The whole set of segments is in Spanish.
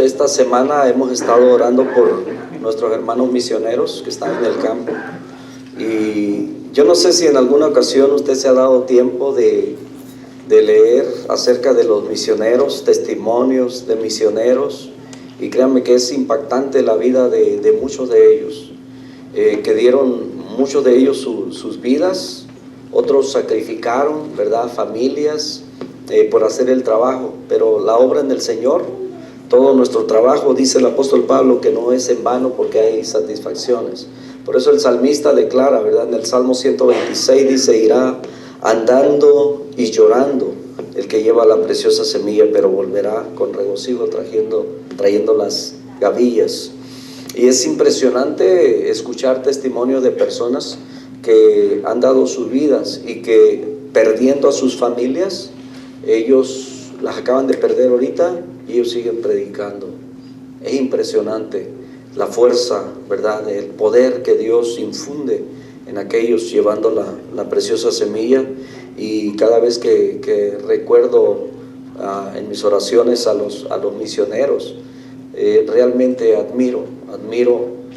esta semana hemos estado orando por nuestros hermanos misioneros que están en el campo. Y yo no sé si en alguna ocasión usted se ha dado tiempo de leer acerca de los misioneros, testimonios de misioneros. Y créanme que es impactante la vida de muchos de ellos, que dieron muchos de ellos sus vidas, otros sacrificaron, ¿verdad?, familias por hacer el trabajo. Pero la obra en el Señor, todo nuestro trabajo, dice el apóstol Pablo, que no es en vano porque hay satisfacciones. Por eso el salmista declara, ¿verdad?, en el Salmo 126 dice: irá andando y llorando el que lleva la preciosa semilla, pero volverá con regocijo trayendo las gavillas. Y es impresionante escuchar testimonios de personas que han dado sus vidas y que, perdiendo a sus familias, ellos las acaban de perder ahorita y ellos siguen predicando. Es impresionante la fuerza, ¿verdad?, el poder que Dios infunde en aquellos llevando la preciosa semilla. Y cada vez que recuerdo en mis oraciones a los misioneros, realmente admiro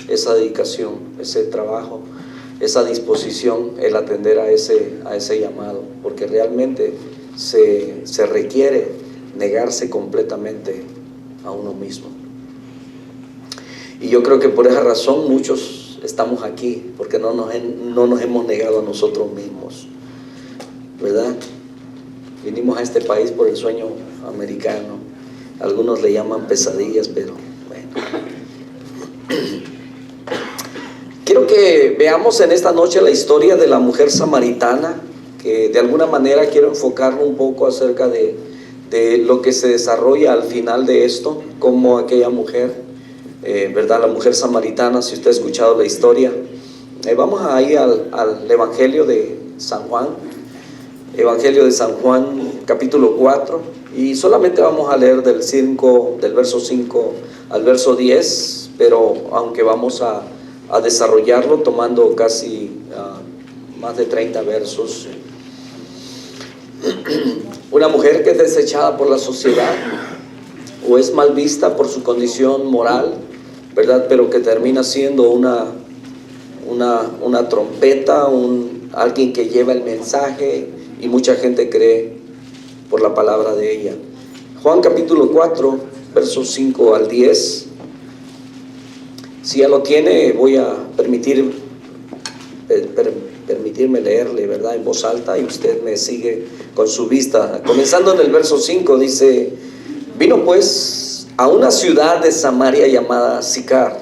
esa dedicación, ese trabajo, esa disposición, el atender a ese llamado, porque realmente se requiere negarse completamente a uno mismo. Y yo creo que por esa razón muchos estamos aquí, porque no nos hemos negado a nosotros mismos, ¿verdad? Vinimos a este país por el sueño americano. Algunos le llaman pesadillas, pero bueno. Quiero que veamos en esta noche la historia de la mujer samaritana, que de alguna manera quiero enfocarlo un poco acerca de lo que se desarrolla al final de esto, como aquella mujer, ¿verdad?, la mujer samaritana. Si usted ha escuchado la historia, vamos ahí al Evangelio de San Juan. Evangelio de San Juan, capítulo 4, y solamente vamos a leer del verso 5 al verso 10, pero aunque vamos a desarrollarlo tomando casi más de 30 versos. Una mujer que es desechada por la sociedad o es mal vista por su condición moral, ¿verdad?, pero que termina siendo una trompeta, alguien que lleva el mensaje, y mucha gente cree por la palabra de ella. Juan capítulo 4, versos 5 al 10. Si ya lo tiene, voy a permitirme leerle, ¿verdad?, en voz alta, y usted me sigue con su vista. Comenzando en el verso 5, dice: vino pues a una ciudad de Samaria llamada Sicar,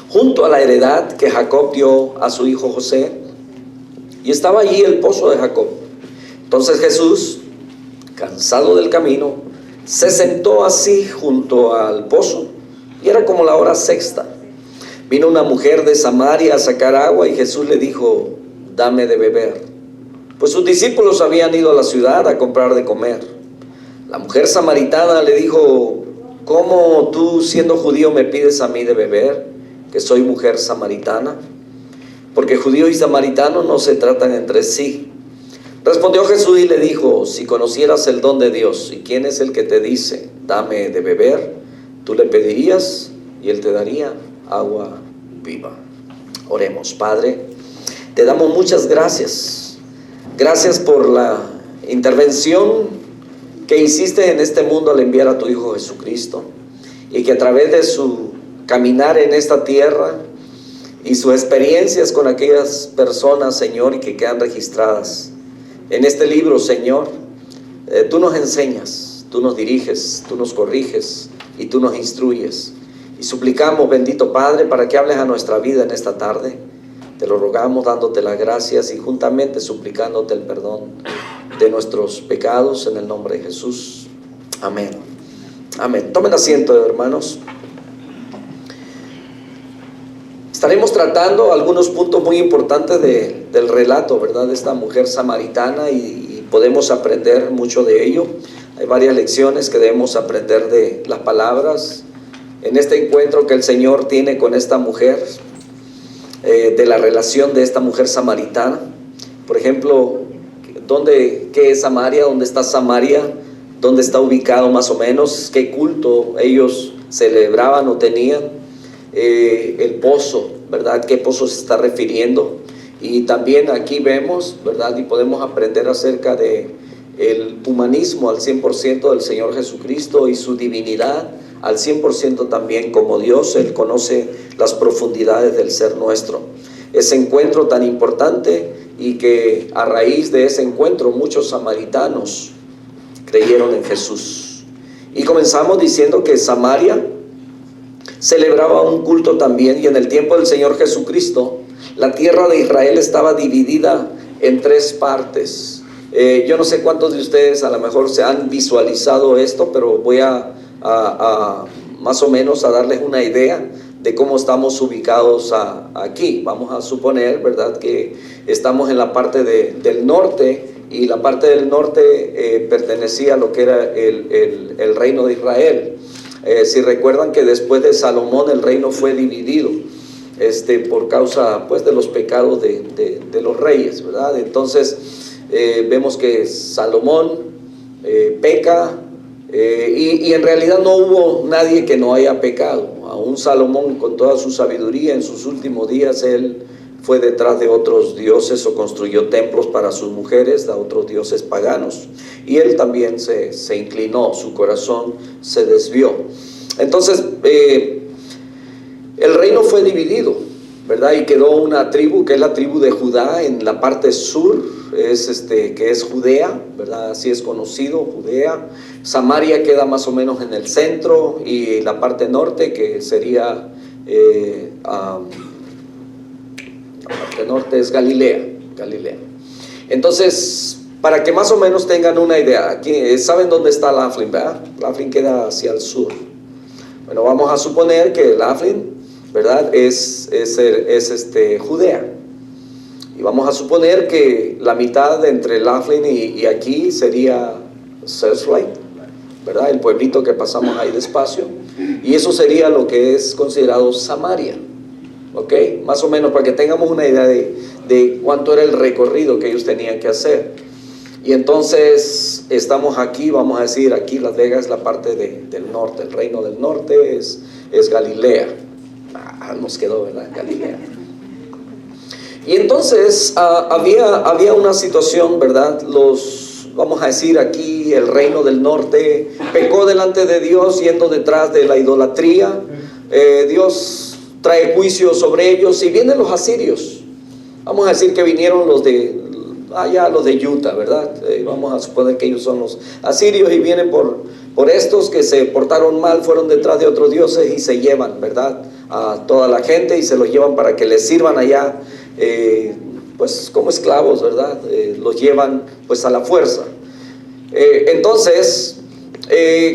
junto a la heredad que Jacob dio a su hijo José, y estaba allí el pozo de Jacob. Entonces Jesús, cansado del camino, se sentó así junto al pozo, y era como la hora sexta. Vino una mujer de Samaria a sacar agua, y Jesús le dijo: dame de beber. Pues sus discípulos habían ido a la ciudad a comprar de comer. La mujer samaritana le dijo: ¿cómo tú, siendo judío, me pides a mí de beber, que soy mujer samaritana? Porque judíos y samaritanos no se tratan entre sí. Respondió Jesús y le dijo: si conocieras el don de Dios y quién es el que te dice, dame de beber, tú le pedirías y él te daría agua viva. Oremos. Padre, te damos muchas gracias. Gracias por la intervención que hiciste en este mundo al enviar a tu Hijo Jesucristo, y que a través de su caminar en esta tierra y sus experiencias con aquellas personas, Señor, y que quedan registradas en este libro, Señor, tú nos enseñas, tú nos diriges, tú nos corriges y tú nos instruyes. Y suplicamos, bendito Padre, para que hables a nuestra vida en esta tarde. Te lo rogamos dándote las gracias y juntamente suplicándote el perdón de nuestros pecados en el nombre de Jesús. Amén. Amén. Tomen asiento, hermanos. Estaremos tratando algunos puntos muy importantes del relato, ¿verdad?, de esta mujer samaritana, y podemos aprender mucho de ello. Hay varias lecciones que debemos aprender de las palabras en este encuentro que el Señor tiene con esta mujer, de la relación de esta mujer samaritana. Por ejemplo, ¿qué es Samaria? ¿Dónde está Samaria? dónde está ubicado más o menos, qué culto ellos celebraban o tenían, el pozo, ¿verdad? ¿Qué pozo se está refiriendo? Y también aquí vemos, ¿verdad? Y podemos aprender acerca de el humanismo al 100% del Señor Jesucristo y su divinidad al 100% también como Dios. Él conoce las profundidades del ser nuestro. Ese encuentro tan importante, y que a raíz de ese encuentro muchos samaritanos creyeron en Jesús. Y comenzamos diciendo que Samaria celebraba un culto también, y en el tiempo del Señor Jesucristo la tierra de Israel estaba dividida en 3 partes. Yo no sé cuántos de ustedes a lo mejor se han visualizado esto, pero voy a más o menos a darles una idea de cómo estamos ubicados aquí. Vamos a suponer, ¿verdad?, que estamos en la parte del norte, y la parte del norte pertenecía a lo que era el reino de Israel. Si recuerdan que después de Salomón el reino fue dividido por causa pues de los pecados de los reyes, ¿verdad? Entonces vemos que Salomón peca, y en realidad no hubo nadie que no haya pecado. Aún Salomón, con toda su sabiduría, en sus últimos días él fue detrás de otros dioses o construyó templos para sus mujeres, a otros dioses paganos, y él también se inclinó, su corazón se desvió. Entonces el reino fue dividido, ¿verdad? Y quedó una tribu, que es la tribu de Judá, en la parte sur, que es Judea, ¿verdad? Así es conocido, Judea. Samaria queda más o menos en el centro, y la parte norte, que sería la parte norte es Galilea. Entonces, para que más o menos tengan una idea, aquí, ¿saben dónde está Laughlin, verdad? Laughlin queda hacia el sur. Bueno, vamos a suponer que Laughlin, ¿verdad?, es Judea. Y vamos a suponer que la mitad entre Laughlin y aquí sería Searchlight, ¿verdad?, el pueblito que pasamos ahí despacio. Y eso sería lo que es considerado Samaria. ¿Ok? Más o menos para que tengamos una idea de cuánto era el recorrido que ellos tenían que hacer. Y entonces estamos aquí, vamos a decir, aquí Las Vegas es la parte del norte, el reino del norte es Galilea. Nos quedó, ¿verdad? Galilea. Y entonces había una situación, ¿verdad? Vamos a decir aquí, el reino del norte pecó delante de Dios yendo detrás de la idolatría. Dios trae juicio sobre ellos, y vienen los asirios. Vamos a decir que vinieron los de Utah, ¿verdad? Vamos a suponer que ellos son los asirios, y vienen por estos que se portaron mal, fueron detrás de otros dioses y se llevan, ¿verdad?, a toda la gente, y se los llevan para que les sirvan allá, pues como esclavos, ¿verdad? Los llevan pues a la fuerza. Entonces,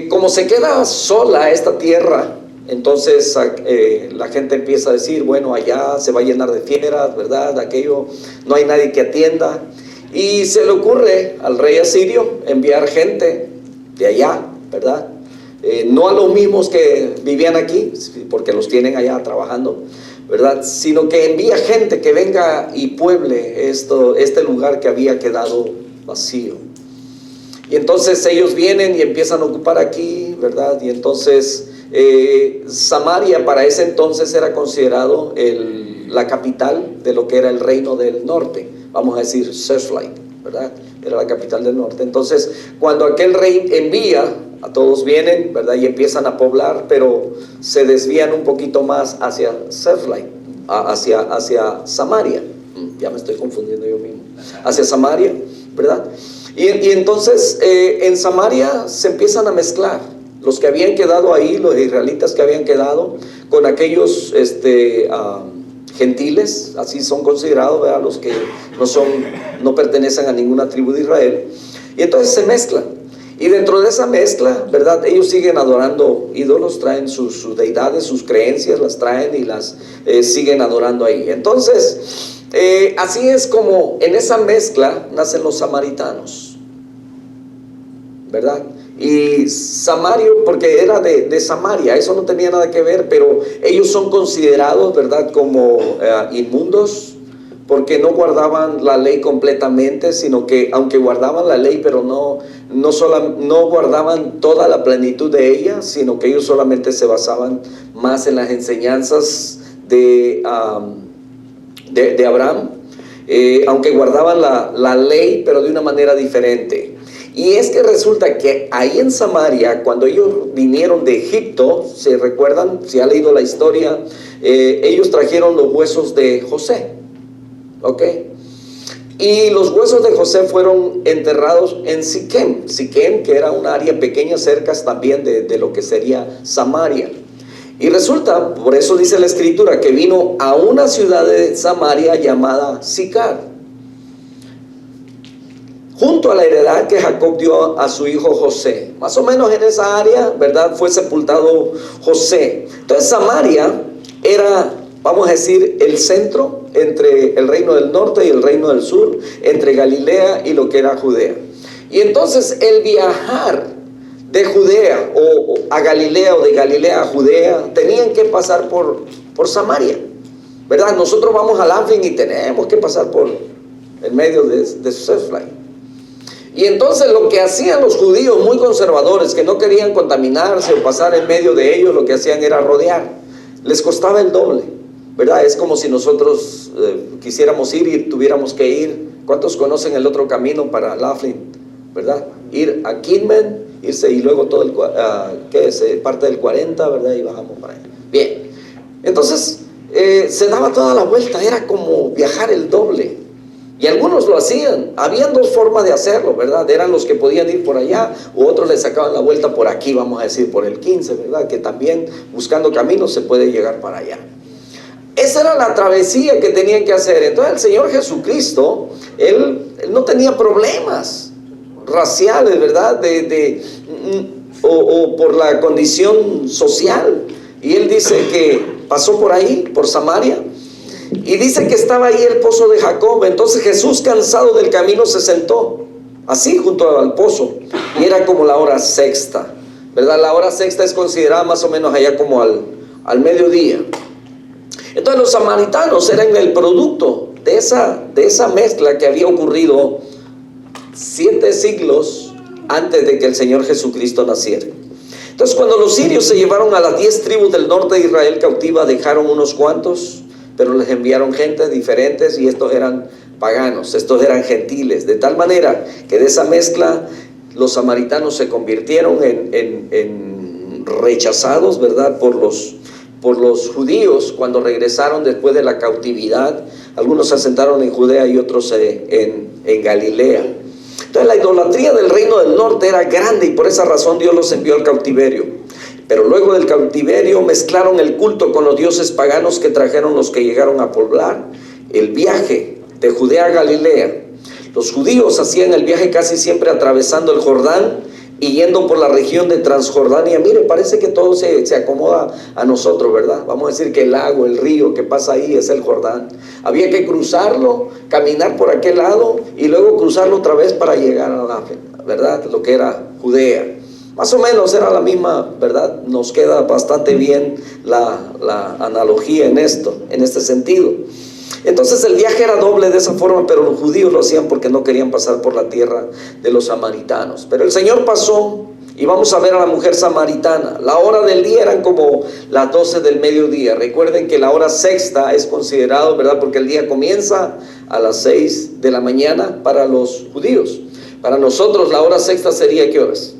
como se queda sola esta tierra, entonces la gente empieza a decir, bueno, allá se va a llenar de fieras, ¿verdad? Aquello, no hay nadie que atienda. Y se le ocurre al rey asirio enviar gente de allá, ¿verdad? No a los mismos que vivían aquí, porque los tienen allá trabajando, ¿verdad? Sino que envía gente que venga y pueble este lugar que había quedado vacío. Y entonces ellos vienen y empiezan a ocupar aquí, ¿verdad? Y entonces Samaria para ese entonces era considerado la capital de lo que era el reino del norte, vamos a decir Searchlight, ¿verdad? Era la capital del norte. Entonces cuando aquel rey envía, a todos vienen, ¿verdad?, y empiezan a poblar, pero se desvían un poquito más hacia Searchlight, hacia Samaria. Ya me estoy confundiendo yo mismo. Hacia Samaria, ¿verdad? Y entonces en Samaria se empiezan a mezclar los que habían quedado ahí, los israelitas que habían quedado, con aquellos gentiles, así son considerados, ¿verdad?, los que no pertenecen a ninguna tribu de Israel. Y entonces se mezclan. Y dentro de esa mezcla, ¿verdad?, ellos siguen adorando ídolos, traen sus deidades, sus creencias, las traen y las siguen adorando ahí. Entonces, así es como en esa mezcla nacen los samaritanos, ¿verdad? Y Samario, porque era de Samaria, eso no tenía nada que ver, pero ellos son considerados, ¿verdad?, como inmundos, porque no guardaban la ley completamente, sino que aunque guardaban la ley, pero no guardaban toda la plenitud de ella, sino que ellos solamente se basaban más en las enseñanzas de Abraham, aunque guardaban la ley, pero de una manera diferente. Y es que resulta que ahí en Samaria, cuando ellos vinieron de Egipto, ¿se recuerdan? Si ha leído la historia, ellos trajeron los huesos de José, ¿ok? Y los huesos de José fueron enterrados en Siquem, que era un área pequeña cerca también de lo que sería Samaria. Y resulta, por eso dice la escritura, que vino a una ciudad de Samaria llamada Sicar, junto a la heredad que Jacob dio a su hijo José. Más o menos en esa área, ¿verdad?, fue sepultado José. Entonces Samaria era, vamos a decir, el centro entre el reino del norte y el reino del sur, entre Galilea y lo que era Judea. Y entonces el viajar de Judea o a Galilea, o de Galilea a Judea, tenían que pasar por Samaria, ¿verdad? Nosotros vamos a Laughlin y tenemos que pasar por el medio de Seflai. Y entonces lo que hacían los judíos muy conservadores, que no querían contaminarse o pasar en medio de ellos, lo que hacían era rodear. Les costaba el doble, ¿verdad? Es como si nosotros quisiéramos ir y tuviéramos que ir. ¿Cuántos conocen el otro camino para Laughlin, verdad? Ir a Kidman, irse y luego todo parte del 40, ¿verdad? Y bajamos para allá. Bien, entonces se daba toda la vuelta, era como viajar el doble. Y algunos lo hacían. Habían dos formas de hacerlo, ¿verdad? Eran los que podían ir por allá, u otros le sacaban la vuelta por aquí, vamos a decir, por el 15, ¿verdad? Que también buscando caminos se puede llegar para allá. Esa era la travesía que tenían que hacer. Entonces el Señor Jesucristo, él no tenía problemas raciales, ¿verdad? O por la condición social. Y él dice que pasó por ahí, por Samaria. Y dice que estaba ahí el pozo de Jacob. Entonces Jesús, cansado del camino, se sentó así junto al pozo. Y era como la hora sexta, ¿verdad? La hora sexta es considerada más o menos allá como al mediodía. Entonces los samaritanos eran el producto de esa mezcla que había ocurrido 7 siglos antes de que el Señor Jesucristo naciera. Entonces cuando los sirios se llevaron a las 10 tribus del norte de Israel cautiva, dejaron unos cuantos, pero les enviaron gentes diferentes, y estos eran paganos, estos eran gentiles, de tal manera que de esa mezcla los samaritanos se convirtieron en rechazados, ¿verdad?, por los judíos cuando regresaron después de la cautividad. Algunos se asentaron en Judea y otros en Galilea. Entonces la idolatría del reino del norte era grande, y por esa razón Dios los envió al cautiverio. Pero luego del cautiverio mezclaron el culto con los dioses paganos que trajeron los que llegaron a poblar el viaje de Judea a Galilea. Los judíos hacían el viaje casi siempre atravesando el Jordán y yendo por la región de Transjordania. Mire, parece que todo se acomoda a nosotros, ¿verdad? Vamos a decir que el lago, el río que pasa ahí es el Jordán. Había que cruzarlo, caminar por aquel lado y luego cruzarlo otra vez para llegar a la, ¿verdad?, lo que era Judea. Más o menos era la misma, ¿verdad? Nos queda bastante bien la analogía en este sentido. Entonces el viaje era doble de esa forma, pero los judíos lo hacían porque no querían pasar por la tierra de los samaritanos. Pero el Señor pasó, y vamos a ver a la mujer samaritana. La hora del día eran como las 12 del mediodía. Recuerden que la hora sexta es considerado, ¿verdad?, porque el día comienza a las 6 de la mañana para los judíos. Para nosotros la hora sexta sería, ¿qué horas?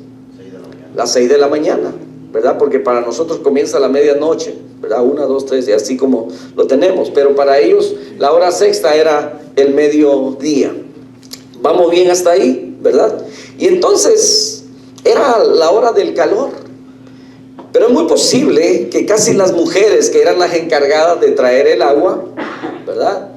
Las 6 de la mañana, ¿verdad? Porque para nosotros comienza la medianoche, ¿verdad? 1, 2, 3, y así como lo tenemos. Pero para ellos la hora sexta era el mediodía. Vamos bien hasta ahí, ¿verdad? Y entonces era la hora del calor. Pero es muy posible que casi las mujeres que eran las encargadas de traer el agua, ¿verdad?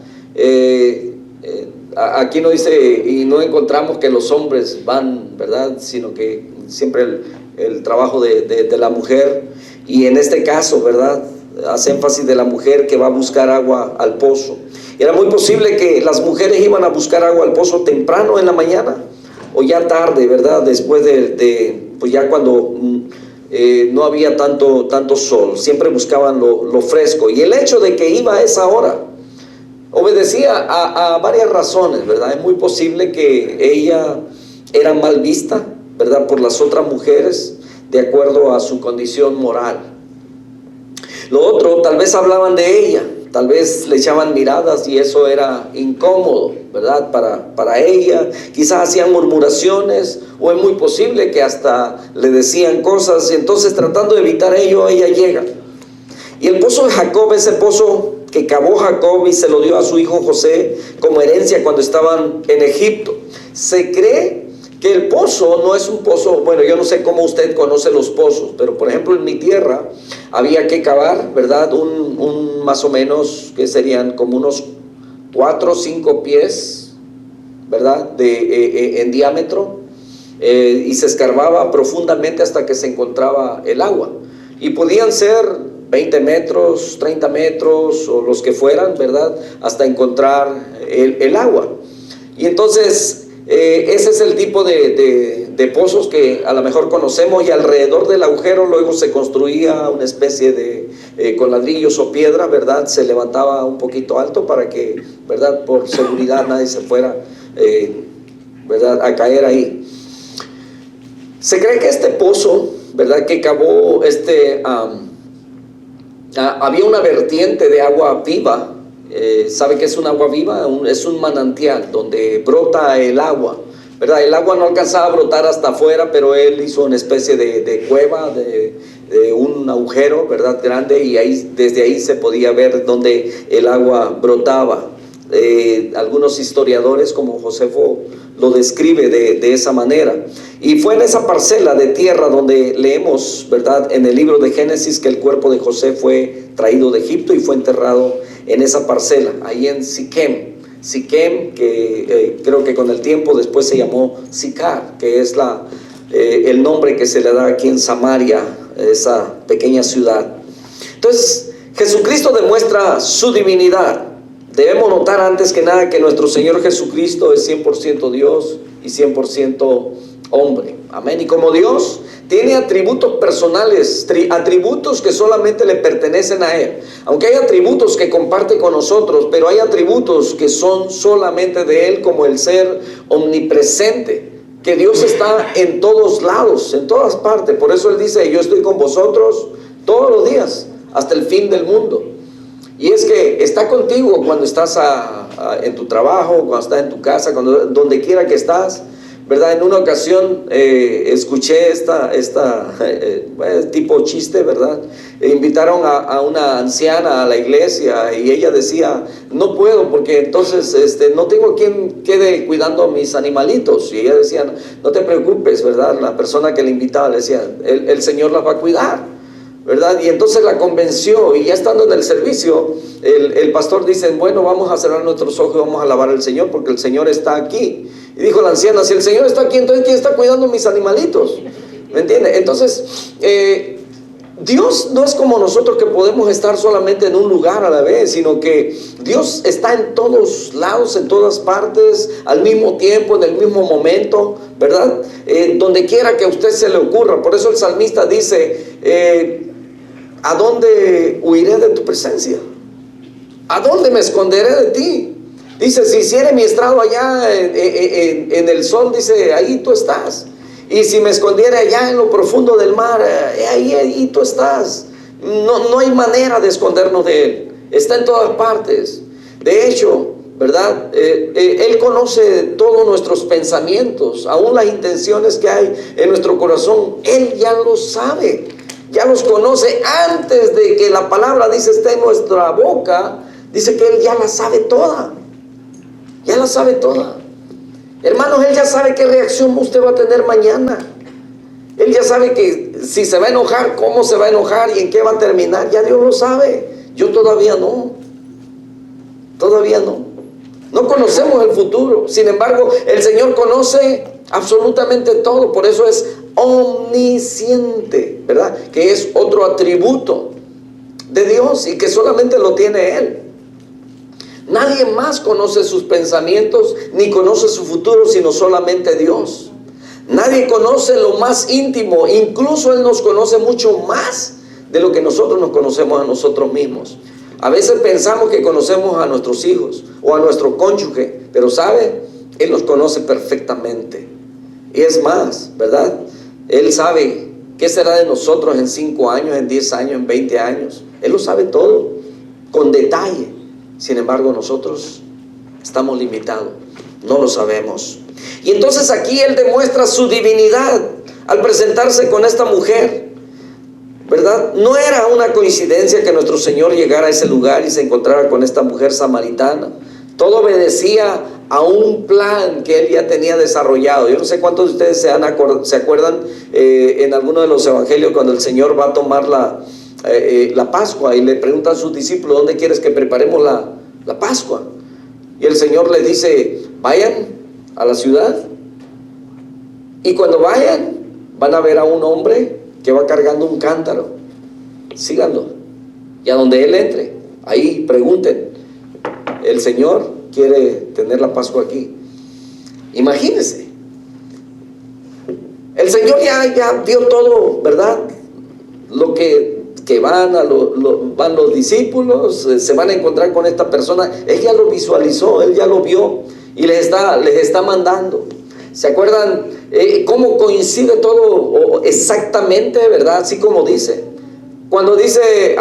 Aquí no dice, y no encontramos que los hombres van, ¿verdad? Sino que siempre el trabajo de la mujer, y en este caso, ¿verdad?, hace énfasis de la mujer que va a buscar agua al pozo. Era muy posible que las mujeres iban a buscar agua al pozo temprano en la mañana o ya tarde, ¿verdad?, después pues ya cuando no había tanto sol. Siempre buscaban lo fresco, y el hecho de que iba a esa hora obedecía a varias razones, ¿verdad? Es muy posible que ella era mal vista, ¿verdad?, por las otras mujeres, de acuerdo a su condición moral. Lo otro, tal vez hablaban de ella, tal vez le echaban miradas y eso era incómodo, ¿verdad?, para ella. Quizás hacían murmuraciones, o es muy posible que hasta le decían cosas, y entonces, tratando de evitar ello, ella llega. Y el pozo de Jacob, ese pozo que cavó Jacob y se lo dio a su hijo José como herencia cuando estaban en Egipto. Se cree que el pozo no es un pozo, bueno, yo no sé cómo usted conoce los pozos, pero por ejemplo en mi tierra había que cavar, ¿verdad?, un más o menos, que serían como unos 4 o 5 pies, ¿verdad?, en diámetro, y se escarbaba profundamente hasta que se encontraba el agua. Y podían ser 20 metros, 30 metros, o los que fueran, ¿verdad?, hasta encontrar el agua. Y entonces, ese es el tipo de pozos que a lo mejor conocemos, y alrededor del agujero luego se construía una especie de, con ladrillos o piedra, ¿verdad?, se levantaba un poquito alto para que, ¿verdad?, por seguridad nadie se fuera, ¿verdad?, a caer ahí. Se cree que este pozo, ¿verdad?, que cavó había una vertiente de agua viva. ¿Sabe qué es un agua viva? Es un manantial donde brota el agua, ¿verdad? El agua no alcanzaba a brotar hasta afuera, pero él hizo una especie de cueva, de un agujero, ¿verdad?, grande, y desde ahí se podía ver donde el agua brotaba. Algunos historiadores, como Josefo, lo describe de esa manera. Y fue en esa parcela de tierra donde leemos, ¿verdad?, en el libro de Génesis, que el cuerpo de José fue traído de Egipto y fue enterrado en esa parcela, ahí en Siquem. Siquem, que creo que con el tiempo después se llamó Sicar, que es el nombre que se le da aquí en Samaria, esa pequeña ciudad. Entonces, Jesucristo demuestra su divinidad. Debemos notar antes que nada que nuestro Señor Jesucristo es 100% Dios y 100% hombre. Amén. Y como Dios, tiene atributos personales, atributos que solamente le pertenecen a Él. Aunque hay atributos que comparte con nosotros, pero hay atributos que son solamente de Él, como el ser omnipresente, que Dios está en todos lados, en todas partes. Por eso Él dice: yo estoy con vosotros todos los días, hasta el fin del mundo. Y es que está contigo cuando estás en tu trabajo, cuando estás en tu casa, donde quiera que estás, ¿verdad? En una ocasión escuché tipo chiste, ¿verdad? Invitaron a una anciana a la iglesia y ella decía: no puedo porque entonces no tengo quien quede cuidando a mis animalitos. Y ella decía: no te preocupes, ¿verdad? La persona que le invitaba le decía: el Señor las va a cuidar, ¿verdad? Y entonces la convenció, y ya estando en el servicio, el pastor dice: bueno, vamos a cerrar nuestros ojos y vamos a alabar al Señor porque el Señor está aquí. Y dijo la anciana: si el Señor está aquí, entonces ¿quién está cuidando mis animalitos? ¿Me entiende? Entonces, Dios no es como nosotros, que podemos estar solamente en un lugar a la vez, sino que Dios está en todos lados, en todas partes, al mismo tiempo, en el mismo momento, ¿verdad? Donde quiera que a usted se le ocurra. Por eso el salmista dice: ¿a dónde huiré de tu presencia? ¿A dónde me esconderé de ti? Dice: si hiciere mi estrado allá en el sol, dice, ahí tú estás. Y si me escondiera allá en lo profundo del mar, ahí tú estás. No hay manera de escondernos de Él. Está en todas partes. De hecho, ¿verdad? Él conoce todos nuestros pensamientos, aún las intenciones que hay en nuestro corazón. Él ya los sabe, ya los conoce antes de que la palabra, dice, esté en nuestra boca. Dice que Él ya la sabe toda. Ya la sabe toda. Hermanos, Él ya sabe qué reacción usted va a tener mañana. Él ya sabe que si se va a enojar, cómo se va a enojar y en qué va a terminar. Ya Dios lo sabe. Yo todavía no. Todavía no. No conocemos el futuro. Sin embargo, el Señor conoce absolutamente todo. Por eso es omnisciente, ¿verdad? Que es otro atributo de Dios y que solamente lo tiene Él. Nadie más conoce sus pensamientos ni conoce su futuro, sino solamente Dios. Nadie conoce lo más íntimo. Incluso Él nos conoce mucho más de lo que nosotros nos conocemos a nosotros mismos. A veces pensamos que conocemos a nuestros hijos o a nuestro cónyuge, pero ¿sabe? Él los conoce perfectamente. Y es más, ¿verdad? Él sabe qué será de nosotros en 5 años, en 10 años, en 20 años. Él lo sabe todo, con detalle. Sin embargo, nosotros estamos limitados, no lo sabemos. Y entonces aquí Él demuestra su divinidad al presentarse con esta mujer, ¿verdad? No era una coincidencia que nuestro Señor llegara a ese lugar y se encontrara con esta mujer samaritana. Todo obedecía a un plan que Él ya tenía desarrollado. Yo no sé cuántos de ustedes se acuerdan en alguno de los evangelios cuando el Señor va a tomar la Pascua y le pregunta a sus discípulos: ¿dónde quieres que preparemos la Pascua? Y el Señor les dice: vayan a la ciudad, y cuando vayan van a ver a un hombre que va cargando un cántaro. Síganlo, y a donde Él entre, ahí pregunten: el Señor quiere tener la Pascua aquí. Imagínense, el Señor ya vio todo, ¿verdad? Lo que van los discípulos, se van a encontrar con esta persona. Él ya lo visualizó, Él ya lo vio y les está mandando. ¿Se acuerdan cómo coincide todo exactamente, verdad? Así como dice, cuando dice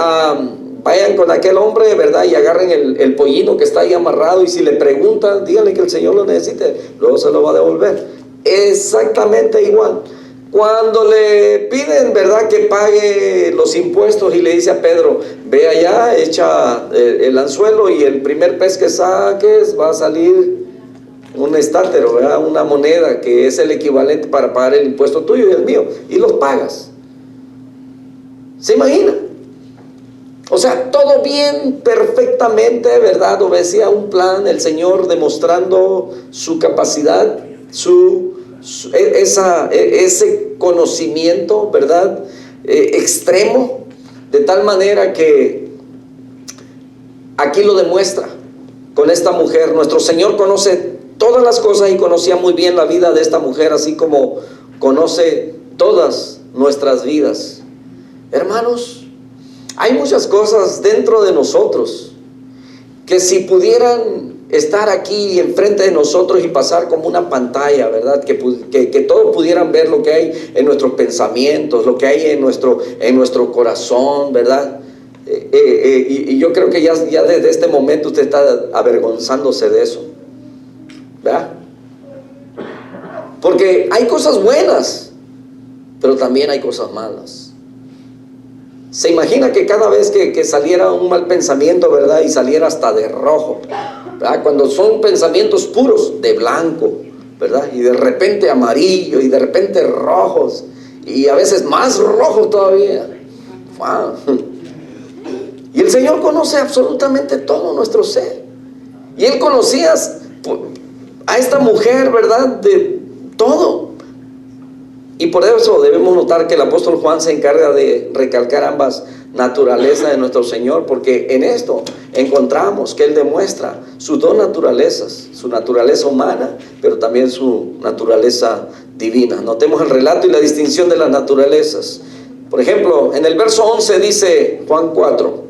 vayan con aquel hombre, ¿verdad? Y agarren el pollino que está ahí amarrado, y si le preguntan, díganle que el Señor lo necesite, luego se lo va a devolver. Exactamente igual. Cuando le piden, ¿verdad?, que pague los impuestos, y le dice a Pedro: ve allá, echa el anzuelo, y el primer pez que saques va a salir un estátero, ¿verdad?, una moneda que es el equivalente para pagar el impuesto tuyo y el mío, y los pagas. ¿Se imagina? O sea, todo bien, perfectamente, ¿verdad? Obedecía un plan, el Señor demostrando su capacidad, ese conocimiento, ¿verdad?, extremo, de tal manera que aquí lo demuestra con esta mujer. Nuestro Señor conoce todas las cosas y conocía muy bien la vida de esta mujer, así como conoce todas nuestras vidas. Hermanos, hay muchas cosas dentro de nosotros que si pudieran estar aquí enfrente de nosotros y pasar como una pantalla, ¿verdad? Que todos pudieran ver lo que hay en nuestros pensamientos, lo que hay en nuestro corazón, ¿verdad? Y yo creo que ya desde este momento usted está avergonzándose de eso, ¿verdad? Porque hay cosas buenas, pero también hay cosas malas. Se imagina que cada vez que saliera un mal pensamiento, ¿verdad?, y saliera hasta de rojo, ¿verdad?, cuando son pensamientos puros, de blanco, ¿verdad?, y de repente amarillo, y de repente rojos, y a veces más rojos todavía. ¡Wow! Y el Señor conoce absolutamente todo nuestro ser. Y Él conocía a esta mujer, ¿verdad?, de todo. Y por eso debemos notar que el apóstol Juan se encarga de recalcar ambas naturalezas de nuestro Señor, porque en esto encontramos que Él demuestra sus dos naturalezas, su naturaleza humana, pero también su naturaleza divina. Notemos el relato y la distinción de las naturalezas. Por ejemplo, en el verso 11 dice Juan 4: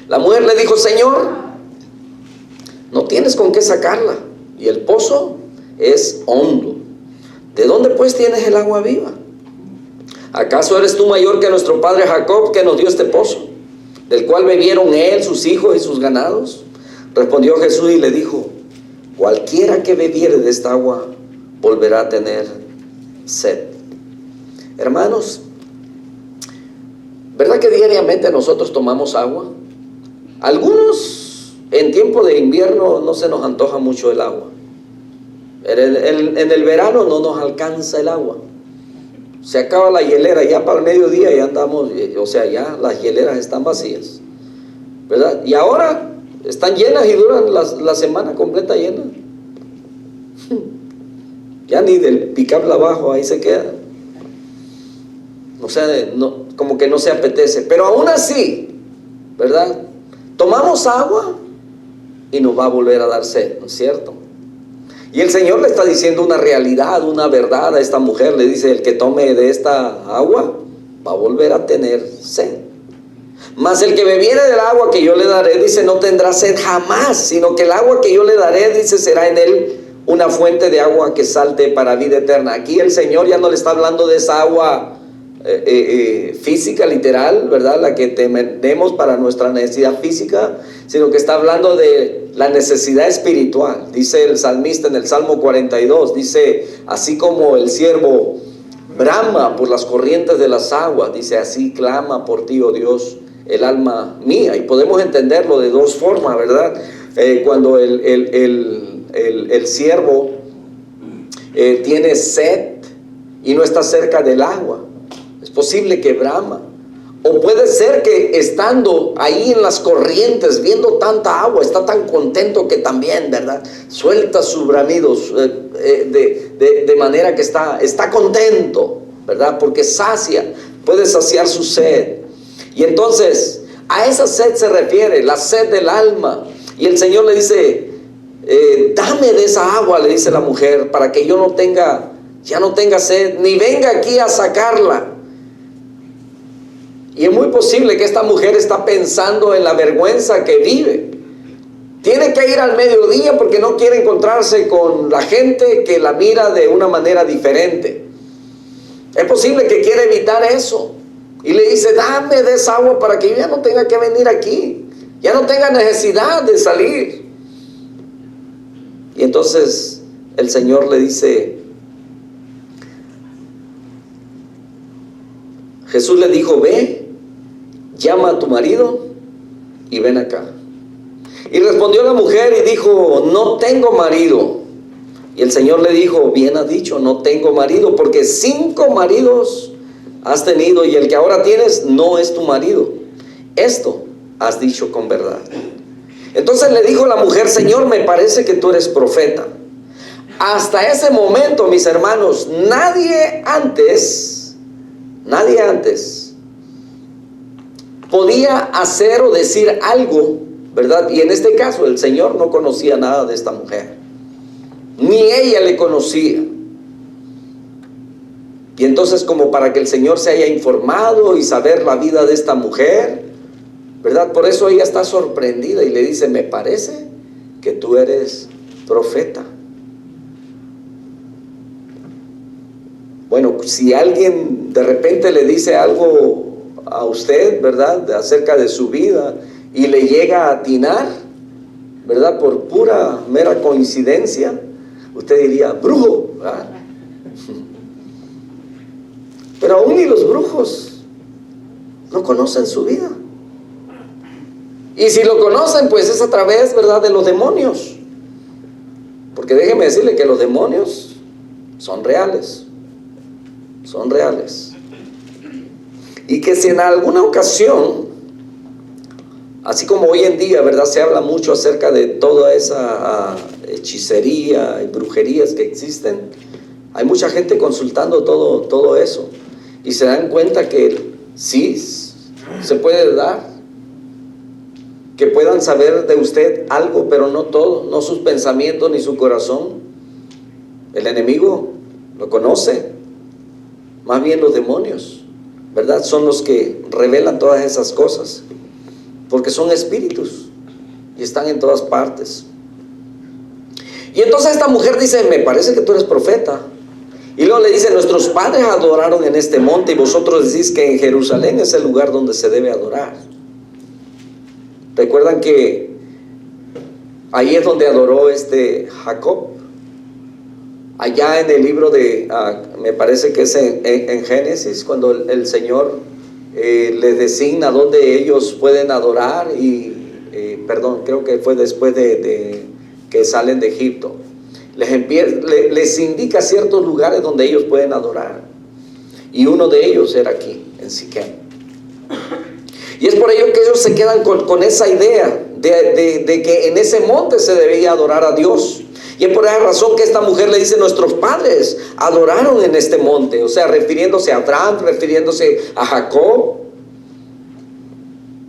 la mujer le dijo: Señor, no tienes con qué sacarla, y el pozo es hondo. ¿De dónde pues tienes el agua viva? ¿Acaso eres tú mayor que nuestro padre Jacob, que nos dio este pozo, del cual bebieron él, sus hijos y sus ganados? Respondió Jesús y le dijo: cualquiera que bebiere de esta agua volverá a tener sed. Hermanos, ¿verdad que diariamente nosotros tomamos agua? Algunos en tiempo de invierno no se nos antoja mucho el agua. En el verano no nos alcanza el agua. Se acaba la hielera, ya para el mediodía ya andamos, o sea, ya las hieleras están vacías, ¿verdad? Y ahora están llenas y duran la semana completa llena. Ya ni del picarla abajo, ahí se queda. O sea, como que no se apetece. Pero aún así, ¿verdad?, tomamos agua y nos va a volver a dar sed, ¿no es cierto? Y el Señor le está diciendo una realidad, una verdad a esta mujer. Le dice: el que tome de esta agua va a volver a tener sed. Mas el que bebiere del agua que yo le daré, dice, no tendrá sed jamás, sino que el agua que yo le daré, dice, será en él una fuente de agua que salte para vida eterna. Aquí el Señor ya no le está hablando de esa agua física, literal, ¿verdad? La que tenemos para nuestra necesidad física, sino que está hablando de la necesidad espiritual. Dice el salmista en el Salmo 42, dice, así como el siervo brama por las corrientes de las aguas, dice, así clama por ti, oh Dios, el alma mía. Y podemos entenderlo de dos formas, ¿verdad? Cuando el siervo tiene sed y no está cerca del agua, es posible que brama. O puede ser que estando ahí en las corrientes, viendo tanta agua, está tan contento que también, ¿verdad?, suelta sus bramidos de manera que está contento, ¿verdad?, porque puede saciar su sed. Y entonces a esa sed se refiere, la sed del alma. Y el Señor le dice, dame de esa agua, le dice la mujer, para que yo ya no tenga sed, ni venga aquí a sacarla. Y es muy posible que esta mujer está pensando en la vergüenza que vive. Tiene que ir al mediodía porque no quiere encontrarse con la gente que la mira de una manera diferente. Es posible que quiera evitar eso. Y le dice, dame de esa agua para que yo ya no tenga que venir aquí. Ya no tenga necesidad de salir. Y entonces el Señor le dice, Jesús le dijo, ve, llama a tu marido y ven acá. Y respondió la mujer y dijo, no tengo marido. Y el Señor le dijo, bien has dicho, no tengo marido, porque 5 maridos has tenido y el que ahora tienes no es tu marido. Esto has dicho con verdad. Entonces le dijo la mujer, Señor, me parece que tú eres profeta. Hasta ese momento, mis hermanos, nadie antes podía hacer o decir algo, ¿verdad? Y en este caso el Señor no conocía nada de esta mujer, ni ella le conocía. Y entonces, como para que el Señor se haya informado y saber la vida de esta mujer, ¿verdad? Por eso ella está sorprendida y le dice, me parece que tú eres profeta. Bueno, si alguien de repente le dice algo a usted, ¿verdad?, acerca de su vida y le llega a atinar, ¿verdad?, por pura, mera coincidencia, usted diría, brujo, ¿verdad? Pero aún ni los brujos no conocen su vida. Y si lo conocen, pues es a través, ¿verdad?, de los demonios. Porque déjeme decirle que los demonios son reales. Son reales. Y que si en alguna ocasión, así como hoy en día, ¿verdad?, se habla mucho acerca de toda esa hechicería y brujerías que existen, hay mucha gente consultando todo eso. Y se dan cuenta que sí, se puede dar. Que puedan saber de usted algo, pero no todo, no sus pensamientos ni su corazón. El enemigo lo conoce. Más bien los demonios, ¿verdad?, son los que revelan todas esas cosas, porque son espíritus y están en todas partes. Y entonces esta mujer dice, me parece que tú eres profeta. Y luego le dice, nuestros padres adoraron en este monte y vosotros decís que en Jerusalén es el lugar donde se debe adorar. Recuerdan que ahí es donde adoró Jacob. Allá en el libro de, me parece que es en Génesis, cuando el Señor les designa dónde ellos pueden adorar creo que fue después de que salen de Egipto. Les indica ciertos lugares donde ellos pueden adorar. Y uno de ellos era aquí, en Siquem. Y es por ello que ellos se quedan con esa idea de que en ese monte se debía adorar a Dios. Y es por esa razón que esta mujer le dice, nuestros padres adoraron en este monte. O sea, refiriéndose a Abraham, refiriéndose a Jacob.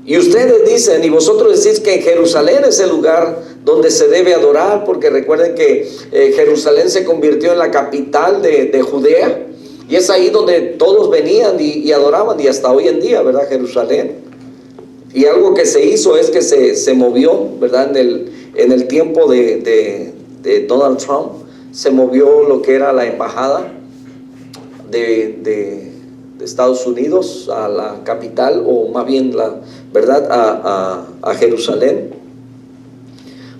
Y ustedes dicen, y vosotros decís que en Jerusalén es el lugar donde se debe adorar, porque recuerden que Jerusalén se convirtió en la capital de Judea. Y es ahí donde todos venían y adoraban, y hasta hoy en día, ¿verdad? Jerusalén Y algo que se hizo es que se movió, ¿verdad? En el tiempo de Donald Trump, se movió lo que era la embajada de Estados Unidos a la capital, o más bien, ¿verdad? A Jerusalén.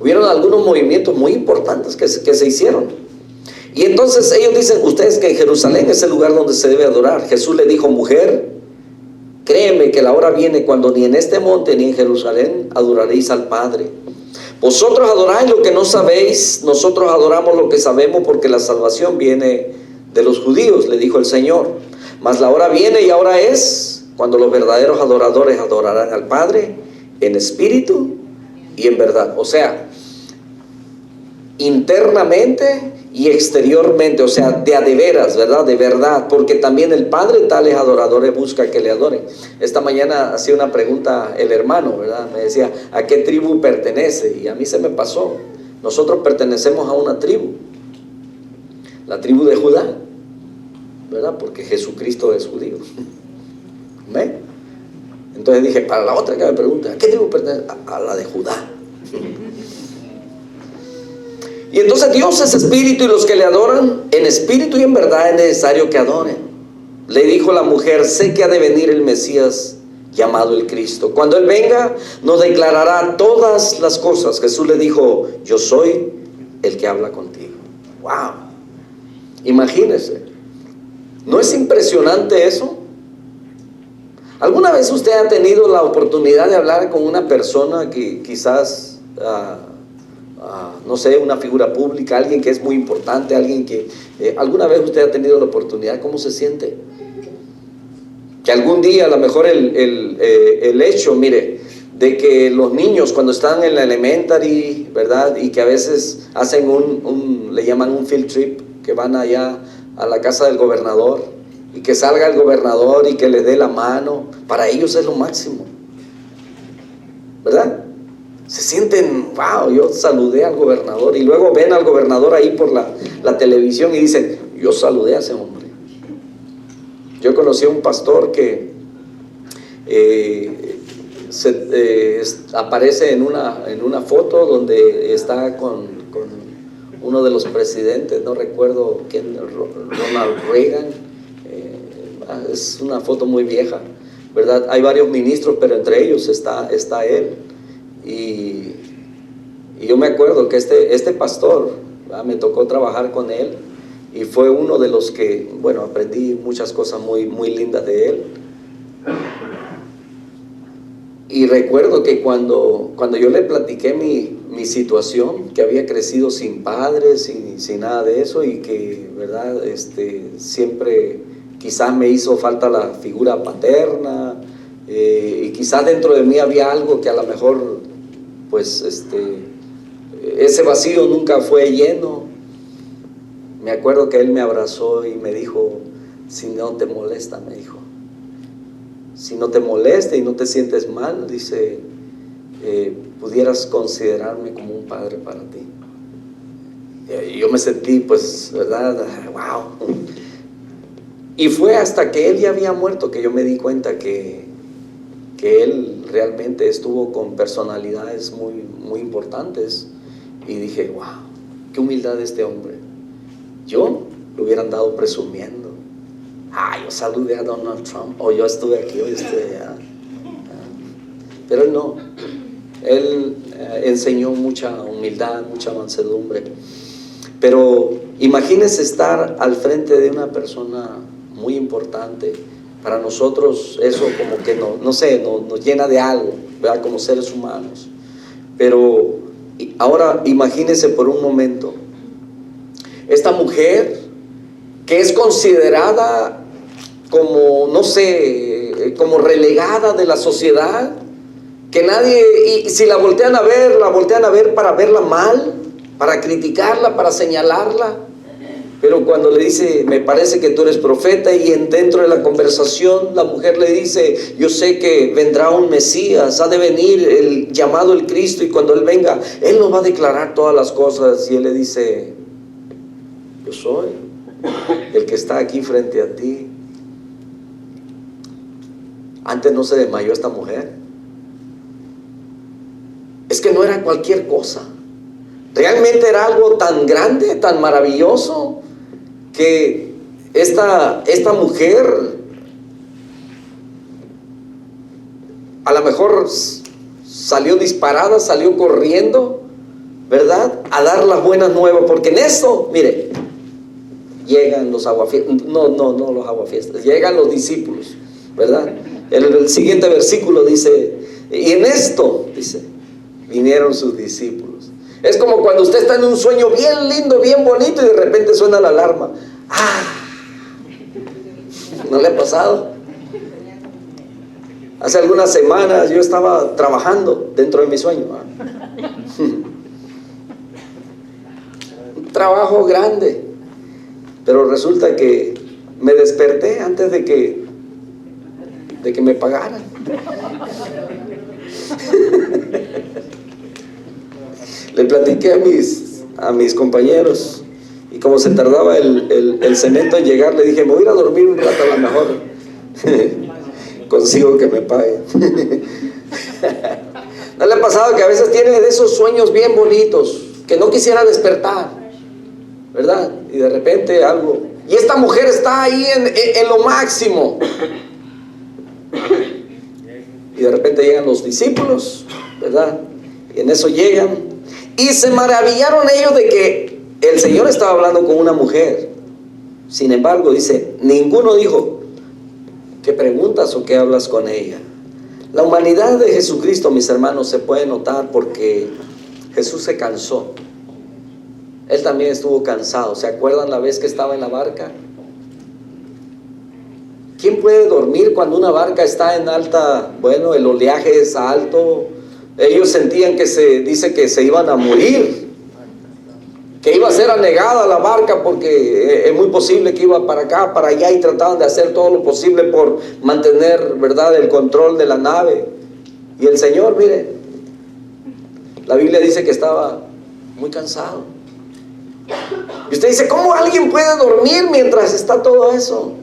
Hubieron algunos movimientos muy importantes que se hicieron. Y entonces ellos dicen, ustedes, que en Jerusalén es el lugar donde se debe adorar. Jesús le dijo, mujer, créeme que la hora viene cuando ni en este monte ni en Jerusalén adoraréis al Padre. Vosotros adoráis lo que no sabéis, nosotros adoramos lo que sabemos, porque la salvación viene de los judíos, le dijo el Señor. Mas la hora viene, y ahora es, cuando los verdaderos adoradores adorarán al Padre en espíritu y en verdad. O sea, internamente y exteriormente, o sea, de a de veras, ¿verdad? De verdad, porque también el Padre tales adoradores busca que le adoren. Esta mañana hacía una pregunta el hermano, ¿verdad? Me decía, ¿a qué tribu pertenece? Y a mí se me pasó. Nosotros pertenecemos a una tribu, la tribu de Judá, ¿verdad? Porque Jesucristo es judío. ¿Amén? Entonces dije, para la otra que me pregunte, ¿a qué tribu pertenece? A la de Judá. Y entonces Dios es espíritu, y los que le adoran en espíritu y en verdad es necesario que adoren. Le dijo la mujer, sé que ha de venir el Mesías llamado el Cristo. Cuando Él venga, nos declarará todas las cosas. Jesús le dijo, yo soy el que habla contigo. ¡Wow! Imagínese. ¿No es impresionante eso? ¿Alguna vez usted ha tenido la oportunidad de hablar con una persona que quizás... no sé, una figura pública, alguien que es muy importante, alguien que alguna vez usted ha tenido la oportunidad? ¿Cómo se siente? Que algún día, a lo mejor el hecho, mire, de que los niños cuando están en la elementary, ¿verdad? Y que a veces hacen le llaman un field trip, que van allá a la casa del gobernador, y que salga el gobernador y que le dé la mano, para ellos es lo máximo, ¿verdad? Se sienten, wow, yo saludé al gobernador, y luego ven al gobernador ahí por la televisión y dicen, yo saludé a ese hombre. Yo conocí a un pastor que aparece en una foto donde está con uno de los presidentes, no recuerdo quién, Ronald Reagan. Es una foto muy vieja, ¿verdad? Hay varios ministros, pero entre ellos está él. Y yo me acuerdo que este pastor, ¿verdad? Me tocó trabajar con él, y fue uno de los que, bueno, aprendí muchas cosas muy, muy lindas de él. Y recuerdo que cuando yo le platiqué mi situación, que había crecido sin padres, sin nada de eso, y que, ¿verdad? Siempre quizás me hizo falta la figura paterna, y quizás dentro de mí había algo que a lo mejor, pues, ese vacío nunca fue lleno. Me acuerdo que él me abrazó y me dijo, si no te molesta, me dijo, si no te molesta y no te sientes mal, dice, pudieras considerarme como un padre para ti. Y yo me sentí, pues, ¿verdad? Wow. Y fue hasta que él ya había muerto que yo me di cuenta que él realmente estuvo con personalidades muy, muy importantes, y dije, wow, qué humildad de este hombre. Yo lo hubiera andado presumiendo, yo saludé a Donald Trump, o yo estuve aquí, o yo estuve allá. Pero él no, él enseñó mucha humildad, mucha mansedumbre. Pero imagínese estar al frente de una persona muy importante. Para nosotros eso como que nos llena de algo, ¿verdad? Como seres humanos. Pero ahora imagínese por un momento, esta mujer que es considerada como, no sé, como relegada de la sociedad, que nadie, y si la voltean a ver para verla mal, para criticarla, para señalarla. Pero cuando le dice, me parece que tú eres profeta, y dentro de la conversación la mujer le dice, yo sé que vendrá un Mesías, ha de venir el llamado el Cristo, y cuando Él venga, Él nos va a declarar todas las cosas. Y Él le dice, yo soy el que está aquí frente a ti. Antes no se desmayó esta mujer. es que no era cualquier cosa. Realmente era algo tan grande, tan maravilloso, que esta mujer a lo mejor salió disparada, salió corriendo, ¿verdad?, a dar las buenas nuevas, porque en eso, mire, llegan los aguafiestas, no los aguafiestas, llegan los discípulos, ¿verdad? El siguiente versículo dice, y en esto, dice, vinieron sus discípulos. Es como cuando usted está en un sueño bien lindo, bien bonito, y de repente suena la alarma. ¡Ah! ¿No le ha pasado? Hace algunas semanas yo estaba trabajando dentro de mi sueño. Un trabajo grande. Pero resulta que me desperté antes de que me pagaran. Le platiqué a mis compañeros, y como se tardaba el cemento en llegar, le dije, me voy a ir a dormir un rato, a lo mejor consigo que me paguen. ¿No le ha pasado que a veces tiene de esos sueños bien bonitos, que no quisiera despertar, ¿verdad? Y de repente algo, y esta mujer está ahí en lo máximo, y de repente llegan los discípulos, ¿verdad? Y en eso llegan, y se maravillaron ellos de que el Señor estaba hablando con una mujer. Sin embargo, dice, ninguno dijo, ¿qué preguntas o qué hablas con ella? La humanidad de Jesucristo, mis hermanos, se puede notar porque Jesús se cansó. Él también estuvo cansado. ¿Se acuerdan la vez que estaba en la barca? ¿Quién puede dormir cuando una barca está en alta? Bueno, el oleaje es alto. Ellos sentían dice que se iban a morir, que iba a ser anegada la barca, porque es muy posible que iba para acá, para allá, y trataban de hacer todo lo posible por mantener, ¿verdad?, el control de la nave. Y el Señor, mire, la Biblia dice que estaba muy cansado. Y usted dice, ¿cómo alguien puede dormir mientras está todo eso?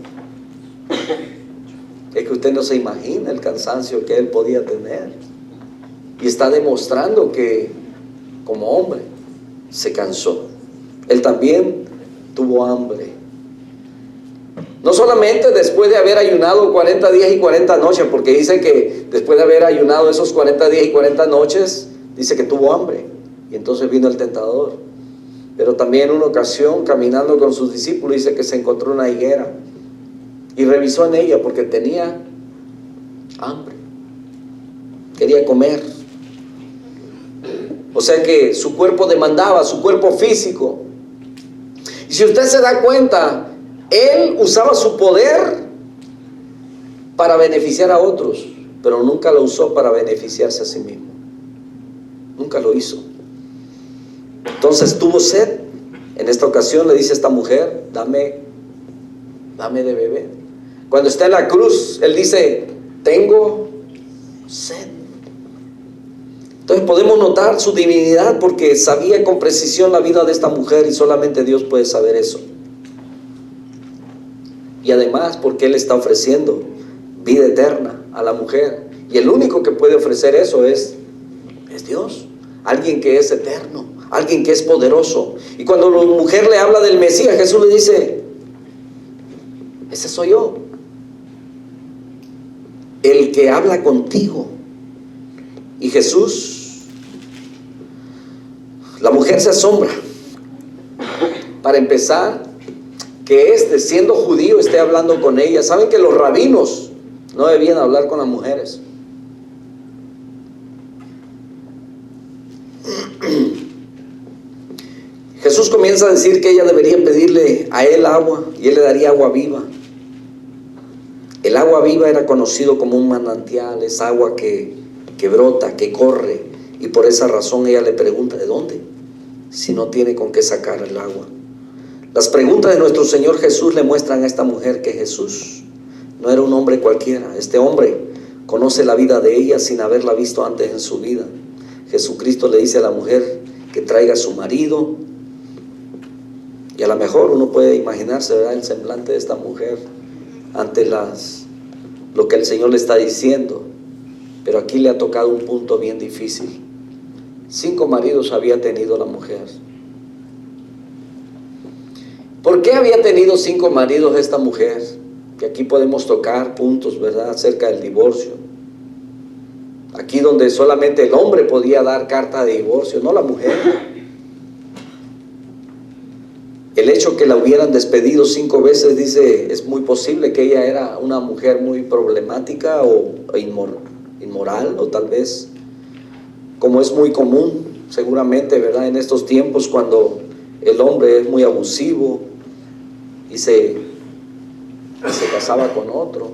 Es que usted no se imagina el cansancio que él podía tener. Y está demostrando que como hombre se cansó. Él también tuvo hambre. No solamente después de haber ayunado 40 días y 40 noches, porque dice que después de haber ayunado esos 40 días y 40 noches, dice que tuvo hambre. Y entonces vino el tentador. Pero también en una ocasión, caminando con sus discípulos, dice que se encontró una higuera y revisó en ella porque tenía hambre. Quería comer. O sea que su cuerpo demandaba, su cuerpo físico. Y si usted se da cuenta, él usaba su poder para beneficiar a otros, pero nunca lo usó para beneficiarse a sí mismo. Nunca lo hizo. Entonces tuvo sed. En esta ocasión le dice a esta mujer, dame de beber. Cuando está en la cruz, él dice, tengo sed. Entonces podemos notar su divinidad, porque sabía con precisión la vida de esta mujer, y solamente Dios puede saber eso. Y además porque Él está ofreciendo vida eterna a la mujer, y el único que puede ofrecer eso es Dios, alguien que es eterno, alguien que es poderoso. Y cuando la mujer le habla del Mesías, Jesús le dice, ese soy yo, el que habla contigo. Y Jesús, la mujer se asombra. Para empezar, que siendo judío, esté hablando con ella. Saben que los rabinos no debían hablar con las mujeres. Jesús comienza a decir que ella debería pedirle a él agua, y él le daría agua viva. El agua viva era conocido como un manantial, es agua que brota, que corre, y por esa razón ella le pregunta, ¿de dónde? Si no tiene con qué sacar el agua. Las preguntas de nuestro Señor Jesús le muestran a esta mujer que Jesús no era un hombre cualquiera. Este hombre conoce la vida de ella sin haberla visto antes en su vida. Jesucristo le dice a la mujer que traiga a su marido, y a lo mejor uno puede imaginarse, ¿verdad?, el semblante de esta mujer ante lo que el Señor le está diciendo. Pero aquí le ha tocado un punto bien difícil. 5 maridos había tenido la mujer. ¿Por qué había tenido 5 maridos esta mujer? Que aquí podemos tocar puntos, ¿verdad?, acerca del divorcio. Aquí donde solamente el hombre podía dar carta de divorcio, no la mujer. El hecho que la hubieran despedido 5 veces, dice, es muy posible que ella era una mujer muy problemática o inmoral, o tal vez, como es muy común, seguramente, ¿verdad?, en estos tiempos cuando el hombre es muy abusivo y se casaba con otro.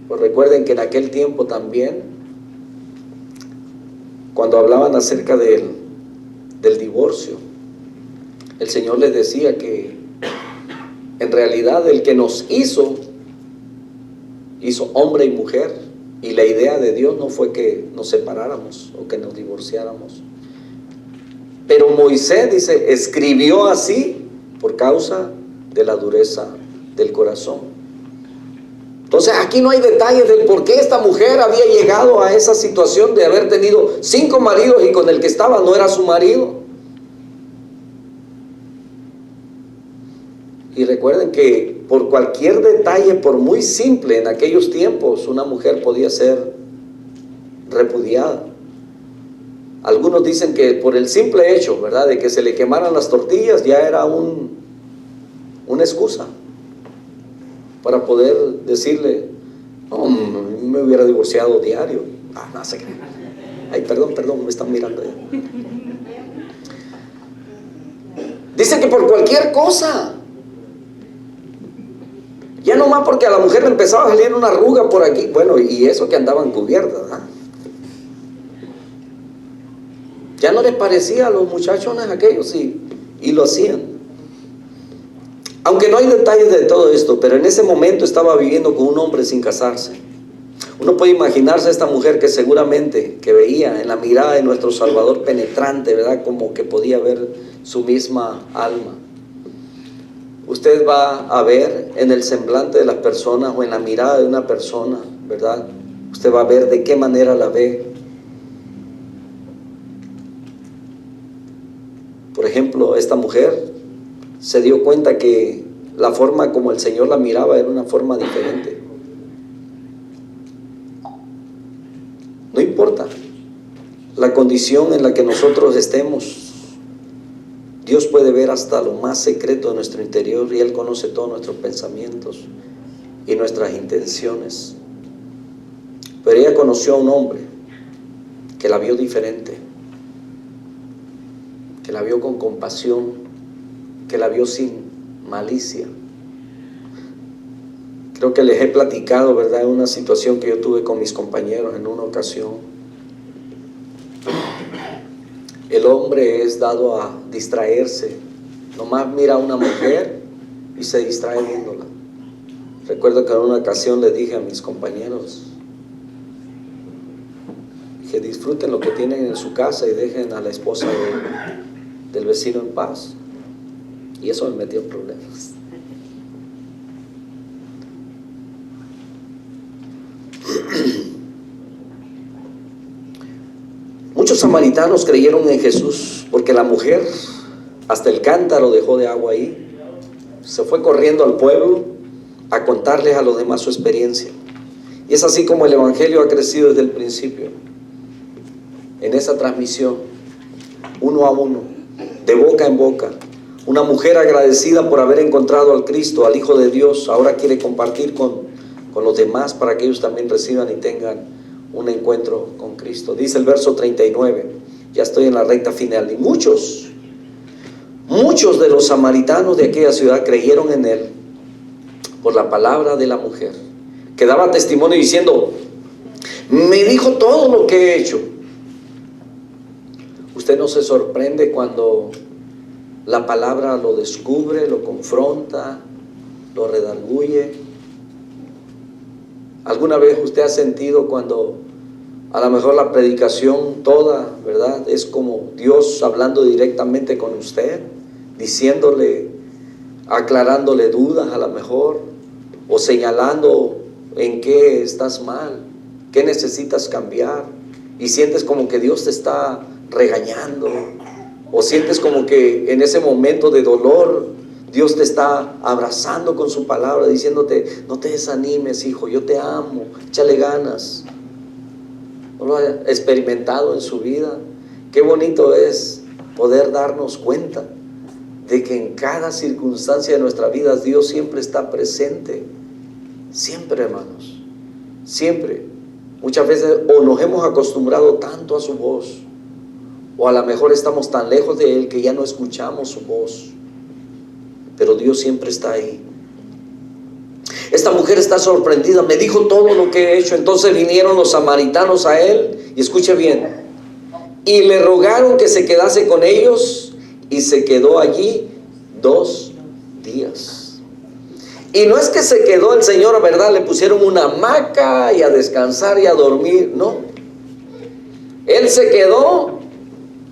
Pues recuerden que en aquel tiempo también, cuando hablaban acerca del divorcio, el Señor les decía que en realidad el que nos hizo hombre y mujer, y la idea de Dios no fue que nos separáramos o que nos divorciáramos. Pero Moisés, dice, escribió así por causa de la dureza del corazón. Entonces aquí no hay detalles del por qué esta mujer había llegado a esa situación de haber tenido 5 maridos y con el que estaba no era su marido. Y recuerden que por cualquier detalle, por muy simple en aquellos tiempos, una mujer podía ser repudiada. Algunos dicen que por el simple hecho, ¿verdad?, de que se le quemaran las tortillas, ya era una excusa para poder decirle, no, me hubiera divorciado diario. No sé qué. Ay, perdón, me están mirando ya. Dice que por cualquier cosa. Ya nomás porque a la mujer le empezaba a salir una arruga por aquí. Bueno, y eso que andaban cubiertas, ¿verdad? Ya no les parecía a los muchachones aquellos y lo hacían. Aunque no hay detalles de todo esto, pero en ese momento estaba viviendo con un hombre sin casarse. Uno puede imaginarse a esta mujer que seguramente que veía en la mirada de nuestro Salvador penetrante, ¿verdad?, como que podía ver su misma alma. Usted va a ver en el semblante de las personas o en la mirada de una persona, ¿verdad? Usted va a ver de qué manera la ve. Por ejemplo, esta mujer se dio cuenta que la forma como el Señor la miraba era una forma diferente. No importa la condición en la que nosotros estemos, Dios puede ver hasta lo más secreto de nuestro interior y Él conoce todos nuestros pensamientos y nuestras intenciones. Pero ella conoció a un hombre que la vio diferente, que la vio con compasión, que la vio sin malicia. Creo que les he platicado, ¿verdad?, en una situación que yo tuve con mis compañeros en una ocasión. El hombre es dado a distraerse, nomás mira a una mujer y se distrae viéndola. Recuerdo que en una ocasión le dije a mis compañeros que disfruten lo que tienen en su casa y dejen a la esposa del vecino en paz. Y eso me metió en problemas. Muchos samaritanos creyeron en Jesús porque la mujer hasta el cántaro dejó de agua ahí. Se fue corriendo al pueblo a contarles a los demás su experiencia. Y es así como el evangelio ha crecido desde el principio. En esa transmisión, uno a uno, de boca en boca. Una mujer agradecida por haber encontrado al Cristo, al Hijo de Dios, ahora quiere compartir con los demás para que ellos también reciban y tengan un encuentro con Cristo. Dice el verso 39, ya estoy en la recta final, y muchos de los samaritanos de aquella ciudad creyeron en Él por la palabra de la mujer, que daba testimonio diciendo, me dijo todo lo que he hecho. Usted no se sorprende cuando la palabra lo descubre, lo confronta, lo redarguye. ¿Alguna vez usted ha sentido cuando a lo mejor la predicación toda, ¿verdad?, es como Dios hablando directamente con usted, diciéndole, aclarándole dudas a lo mejor, o señalando en qué estás mal, qué necesitas cambiar? y sientes como que Dios te está regañando, o sientes como que en ese momento de dolor Dios te está abrazando con su palabra, diciéndote: no te desanimes, hijo, yo te amo, échale ganas. ¿No lo ha experimentado en su vida? Qué bonito es poder darnos cuenta de que en cada circunstancia de nuestra vida Dios siempre está presente. Siempre, hermanos, siempre. Muchas veces o nos hemos acostumbrado tanto a su voz, o a lo mejor estamos tan lejos de Él que ya no escuchamos su voz, pero Dios siempre está ahí. Esta mujer está sorprendida, me dijo todo lo que he hecho. Entonces vinieron los samaritanos a Él, y escuche bien, y le rogaron que se quedase con ellos, y se quedó allí 2 días. Y no es que se quedó el Señor, ¿verdad? Le pusieron una hamaca y a descansar y a dormir, no. Él se quedó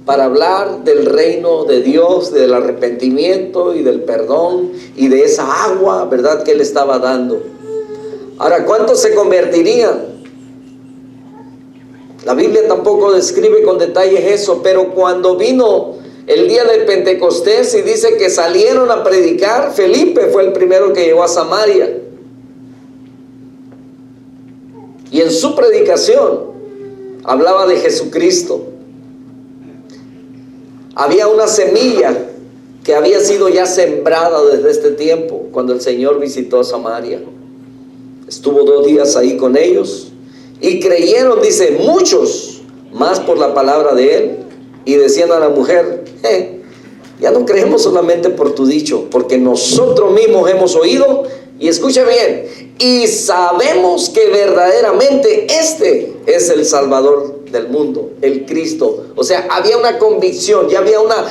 para hablar del reino de Dios, del arrepentimiento y del perdón y de esa agua, ¿verdad?, que Él estaba dando. Ahora, ¿cuántos se convertirían? La Biblia tampoco describe con detalles eso, pero cuando vino el día del Pentecostés y dice que salieron a predicar, Felipe fue el primero que llegó a Samaria. Y en su predicación hablaba de Jesucristo. Había una semilla que había sido ya sembrada desde este tiempo, cuando el Señor visitó a Samaria. Estuvo 2 días ahí con ellos y creyeron, dice, muchos más por la palabra de Él, y decían a la mujer: ya no creemos solamente por tu dicho, porque nosotros mismos hemos oído, y escucha bien, y sabemos que verdaderamente este es el Salvador del mundo, el Cristo. O sea, había una convicción, ya había una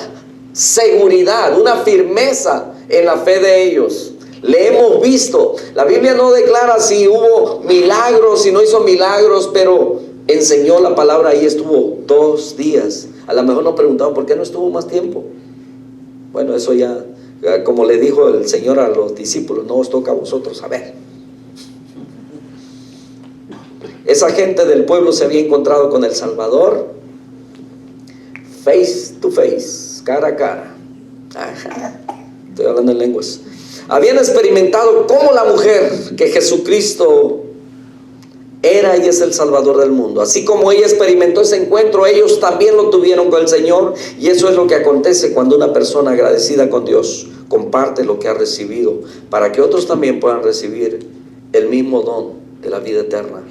seguridad, una firmeza en la fe de ellos. Le hemos visto. La Biblia no declara si hubo milagros, si no hizo milagros, pero enseñó la palabra. Ahí estuvo 2 días. A lo mejor nos preguntamos: ¿por qué no estuvo más tiempo? Bueno, eso ya, como le dijo el Señor a los discípulos, no os toca a vosotros saber. Esa gente del pueblo se había encontrado con el Salvador face to face, cara a cara. Estoy hablando en lenguas. Habían experimentado como la mujer que Jesucristo era y es el Salvador del mundo. Así como ella experimentó ese encuentro, ellos también lo tuvieron con el Señor. Y eso es lo que acontece cuando una persona agradecida con Dios comparte lo que ha recibido, para que otros también puedan recibir el mismo don de la vida eterna.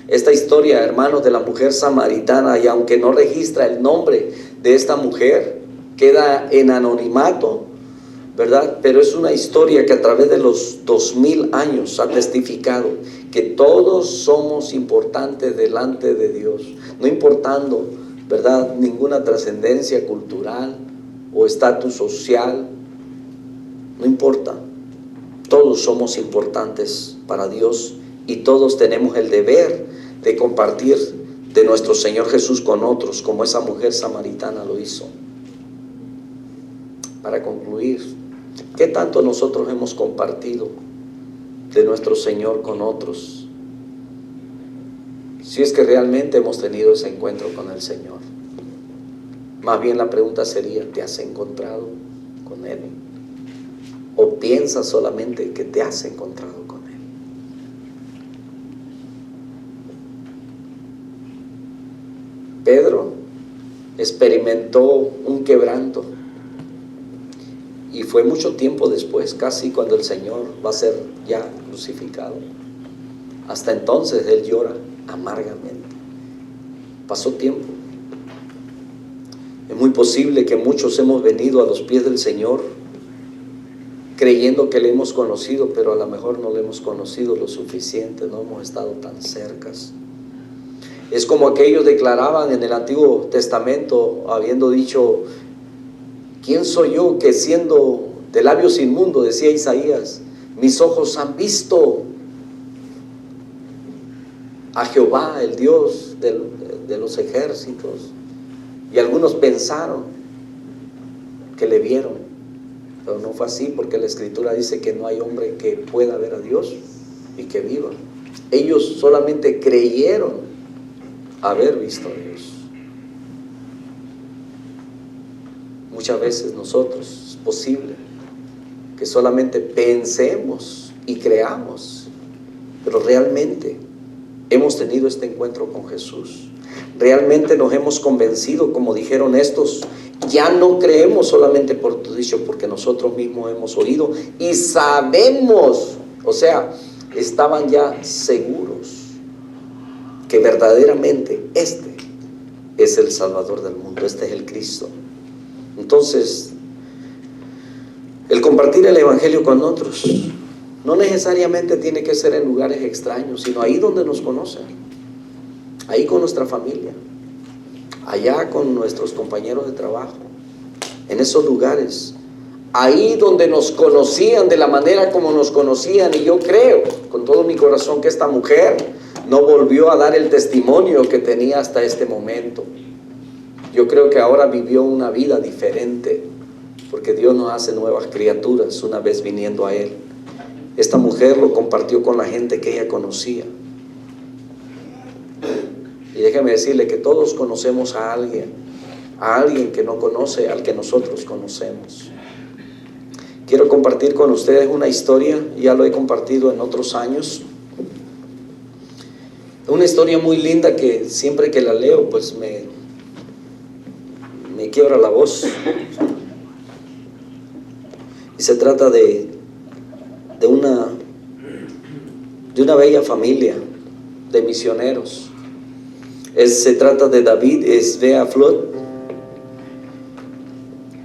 Esta historia, hermanos, de la mujer samaritana, y aunque no registra el nombre de esta mujer, queda en anonimato, ¿verdad? Pero es una historia que a través de los 2000 años ha testificado que todos somos importantes delante de Dios, no importando, ¿verdad?, ninguna trascendencia cultural o estatus social. No importa, todos somos importantes para Dios, y todos tenemos el deber de compartir de nuestro Señor Jesús con otros, como esa mujer samaritana lo hizo. Para concluir, ¿qué tanto nosotros hemos compartido de nuestro Señor con otros? Si es que realmente hemos tenido ese encuentro con el Señor. Más bien la pregunta sería: ¿te has encontrado con Él? ¿O piensas solamente que te has encontrado con Él? Pedro experimentó un quebranto, y fue mucho tiempo después, casi cuando el Señor va a ser ya crucificado. Hasta entonces él llora amargamente. Pasó tiempo. Es muy posible que muchos hemos venido a los pies del Señor creyendo que le hemos conocido, pero a lo mejor no le hemos conocido lo suficiente, no hemos estado tan cercas. Es como aquellos declaraban en el Antiguo Testamento, habiendo dicho: ¿quién soy yo que, siendo de labios inmundos, decía Isaías, mis ojos han visto a Jehová, el Dios de los ejércitos? Y algunos pensaron que le vieron, pero no fue así, porque la Escritura dice que no hay hombre que pueda ver a Dios y que viva. Ellos solamente creyeron haber visto a Dios. Muchas veces nosotros es posible que solamente pensemos y creamos, pero realmente hemos tenido este encuentro con Jesús. Realmente nos hemos convencido, como dijeron estos, ya no creemos solamente por tu dicho, porque nosotros mismos hemos oído y sabemos, o sea, estaban ya seguros que verdaderamente este es el Salvador del mundo, este es el Cristo. Entonces, el compartir el Evangelio con otros no necesariamente tiene que ser en lugares extraños, sino ahí donde nos conocen, ahí con nuestra familia, allá con nuestros compañeros de trabajo, en esos lugares, ahí donde nos conocían de la manera como nos conocían. Y yo creo con todo mi corazón que esta mujer no volvió a dar el testimonio que tenía hasta este momento. Yo creo que ahora vivió una vida diferente, porque Dios nos hace nuevas criaturas una vez viniendo a Él. Esta mujer lo compartió con la gente que ella conocía. Y déjeme decirle que todos conocemos a alguien que no conoce al que nosotros conocemos. Quiero compartir con ustedes una historia, ya lo he compartido en otros años. Una historia muy linda que siempre que la leo pues me quiebra la voz. Y se trata de una bella familia de misioneros. Se trata de David Svea Flood,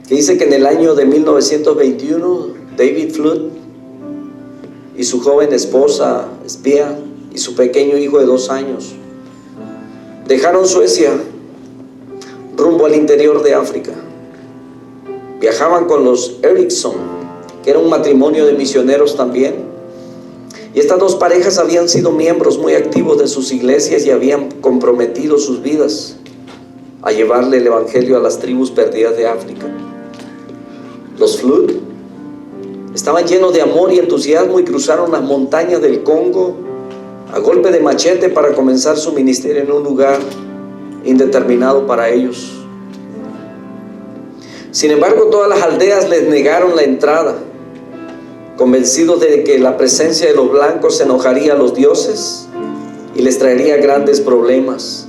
que dice que en el año de 1921 David Flood y su joven esposa Svea y su pequeño hijo de 2 años dejaron Suecia rumbo al interior de África. Viajaban con los Eriksson, que era un matrimonio de misioneros también. Y estas 2 parejas habían sido miembros muy activos de sus iglesias y habían comprometido sus vidas a llevarle el evangelio a las tribus perdidas de África. Los Flood estaban llenos de amor y entusiasmo y cruzaron las montañas del Congo a golpe de machete para comenzar su ministerio en un lugar indeterminado para ellos. Sin embargo, todas las aldeas les negaron la entrada, convencidos de que la presencia de los blancos enojaría a los dioses y les traería grandes problemas.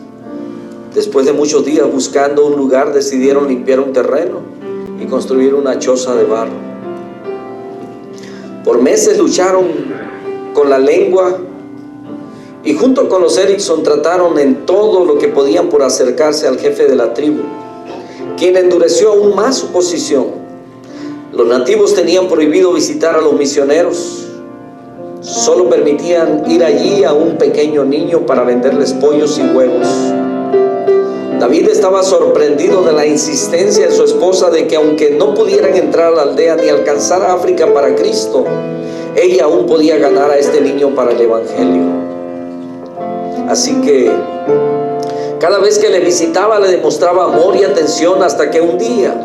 Después de muchos días buscando un lugar, decidieron limpiar un terreno y construir una choza de barro. Por meses lucharon con la lengua y junto con los Eriksson trataron en todo lo que podían por acercarse al jefe de la tribu, quien endureció aún más su posición. Los nativos tenían prohibido visitar a los misioneros. Solo permitían ir allí a un pequeño niño para venderles pollos y huevos. David estaba sorprendido de la insistencia de su esposa de que aunque no pudieran entrar a la aldea ni alcanzar a África para Cristo, ella aún podía ganar a este niño para el evangelio. Así que cada vez que le visitaba le demostraba amor y atención hasta que un día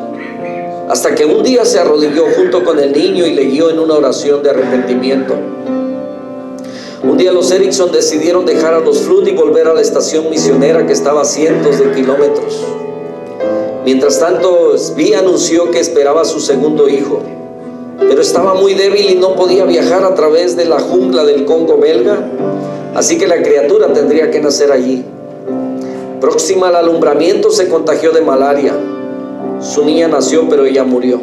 se arrodilló junto con el niño y le guió en una oración de arrepentimiento. Un día los Eriksson decidieron dejar a los Flood y volver a la estación misionera que estaba a cientos de kilómetros. Mientras tanto, Svea anunció que esperaba a su segundo hijo, pero estaba muy débil y no podía viajar a través de la jungla del Congo belga, así que la criatura tendría que nacer allí. Próxima al alumbramiento se contagió de malaria. Su niña nació, pero ella murió.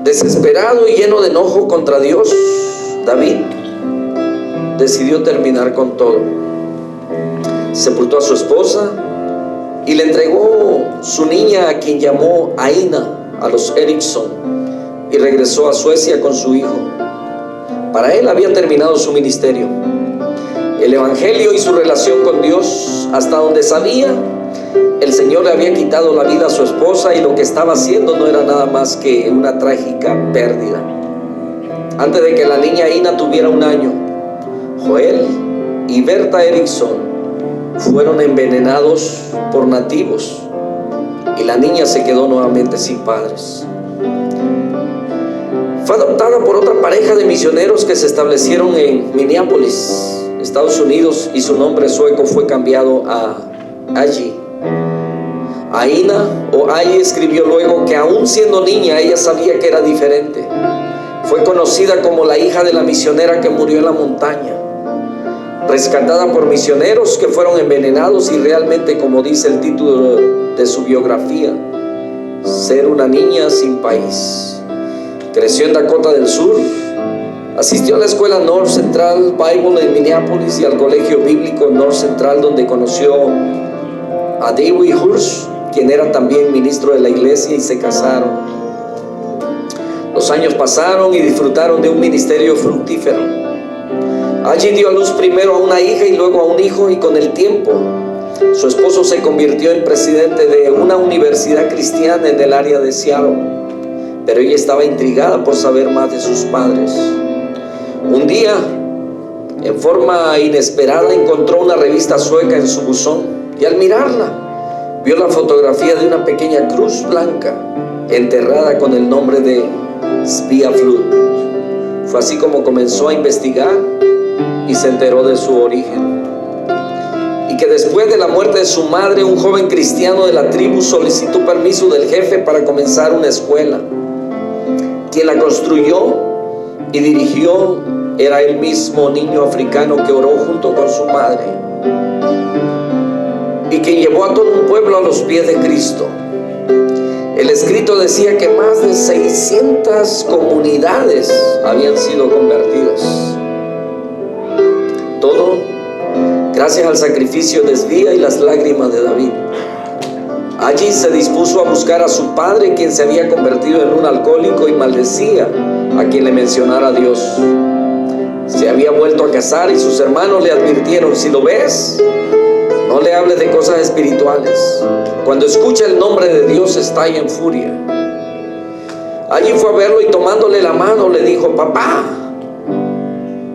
Desesperado y lleno de enojo contra Dios, David decidió terminar con todo. Sepultó a su esposa y le entregó su niña, a quien llamó Aina, a los Eriksson, y regresó a Suecia con su hijo. Para él había terminado su ministerio. El evangelio y su relación con Dios, hasta donde sabía, el Señor le había quitado la vida a su esposa y lo que estaba haciendo no era nada más que una trágica pérdida. Antes de que la niña Ina tuviera 1 año, Joel y Berta Eriksson fueron envenenados por nativos y la niña se quedó nuevamente sin padres. Fue adoptada por otra pareja de misioneros que se establecieron en Minneapolis, Estados Unidos, y su nombre sueco fue cambiado a Aggie. Aina o Aggie escribió luego que aún siendo niña ella sabía que era diferente. Fue conocida como la hija de la misionera que murió en la montaña, rescatada por misioneros que fueron envenenados, y realmente, como dice el título de su biografía, ser una niña sin país. Creció en Dakota del Sur, asistió a la escuela North Central Bible en Minneapolis y al colegio bíblico North Central, donde conoció a Dewey Hurst, quien era también ministro de la iglesia, y se casaron. Los años pasaron y disfrutaron de un ministerio fructífero. Allí dio a luz primero a una hija y luego a un hijo, y con el tiempo su esposo se convirtió en presidente de una universidad cristiana en el área de Seattle, pero ella estaba intrigada por saber más de sus padres. Un día, en forma inesperada, encontró una revista sueca en su buzón, y al mirarla vio la fotografía de una pequeña cruz blanca enterrada con el nombre de Svea Flood. Fue así como comenzó a investigar y se enteró de su origen, y que después de la muerte de su madre, un joven cristiano de la tribu solicitó permiso del jefe para comenzar una escuela. Quien la construyó y dirigió era el mismo niño africano que oró junto con su madre, y quien llevó a todo un pueblo a los pies de Cristo. El escrito decía que más de 600 comunidades habían sido convertidas. Todo gracias al sacrificio de Svea y las lágrimas de David. Allí se dispuso a buscar a su padre, quien se había convertido en un alcohólico y maldecía a quien le mencionara a Dios. Se había vuelto a casar y sus hermanos le advirtieron: si lo ves, no le hables de cosas espirituales. Cuando escucha el nombre de Dios, estalla en furia. Allí fue a verlo y tomándole la mano le dijo: papá,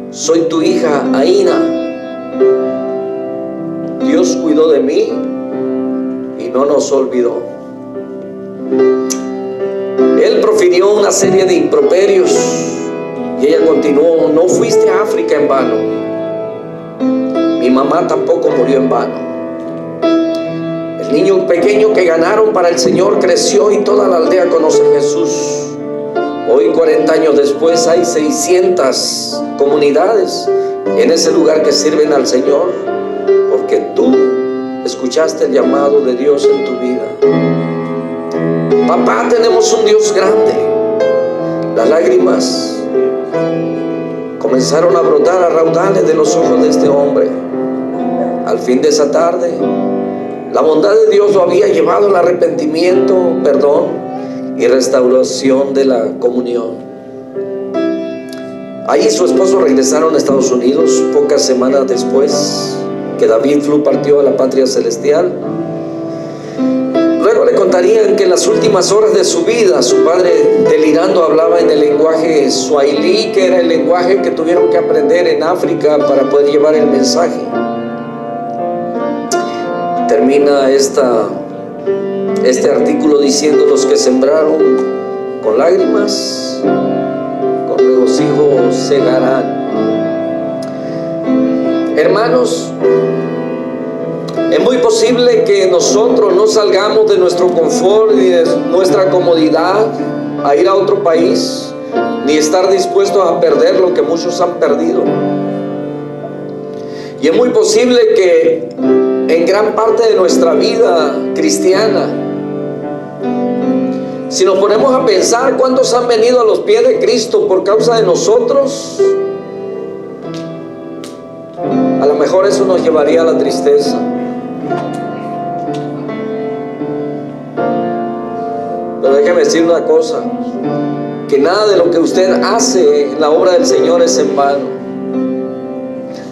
soy tu hija Aina. Dios cuidó de mí y no nos olvidó. Él profirió una serie de improperios y ella continuó: no fuiste a África en vano. Mi mamá tampoco murió en vano. El niño pequeño que ganaron para el Señor creció y toda la aldea conoce a Jesús. Hoy, 40 años después, hay 600 comunidades en ese lugar que sirven al Señor, porque tú escuchaste el llamado de Dios en tu vida. Papá, tenemos un Dios grande. Las lágrimas comenzaron a brotar a raudales de los ojos de este hombre. Al fin de esa tarde, la bondad de Dios lo había llevado al arrepentimiento, perdón y restauración de la comunión. Allí su esposo regresaron a Estados Unidos pocas semanas después que David Flood partió a la patria celestial. Luego le contarían que en las últimas horas de su vida, su padre, delirando, hablaba en el lenguaje swahili, que era el lenguaje que tuvieron que aprender en África para poder llevar el mensaje. Termina este artículo diciendo: los que sembraron con lágrimas, con regocijo segarán. Hermanos, es muy posible que nosotros no salgamos de nuestro confort y de nuestra comodidad a ir a otro país, ni estar dispuestos a perder lo que muchos han perdido. Y es muy posible que en gran parte de nuestra vida cristiana, si nos ponemos a pensar cuántos han venido a los pies de Cristo por causa de nosotros, a lo mejor eso nos llevaría a la tristeza. Pero déjeme decir una cosa, que nada de lo que usted hace en la obra del Señor es en vano.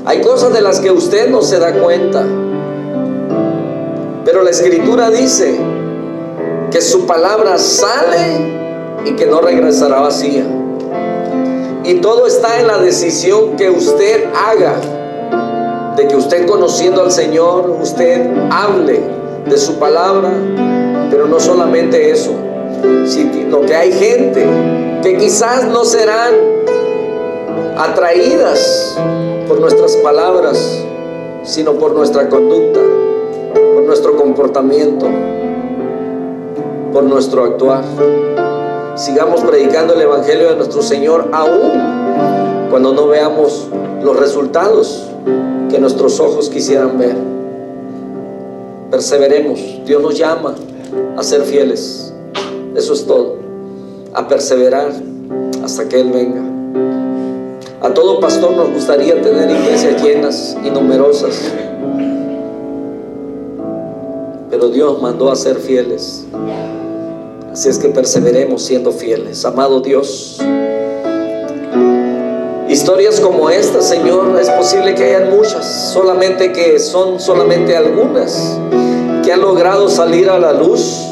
Hay cosas de las que usted no se da cuenta, pero la Escritura dice que su palabra sale y que no regresará vacía. Y todo está en la decisión que usted haga, de que usted, conociendo al Señor, usted hable de su palabra. Pero no solamente eso, sino que hay gente que quizás no serán atraídas por por nuestras palabras, sino por nuestra conducta, por nuestro comportamiento, por nuestro actuar. Sigamos predicando el Evangelio de nuestro Señor, aún cuando no veamos los resultados que nuestros ojos quisieran ver. Perseveremos. Dios nos llama a ser fieles. Eso es todo. A perseverar hasta que Él venga. A todo pastor nos gustaría tener iglesias llenas y numerosas, pero Dios mandó a ser fieles. Así es que perseveremos siendo fieles. Amado Dios, historias como esta, Señor, es posible que hayan muchas, solamente que son solamente algunas que han logrado salir a la luz.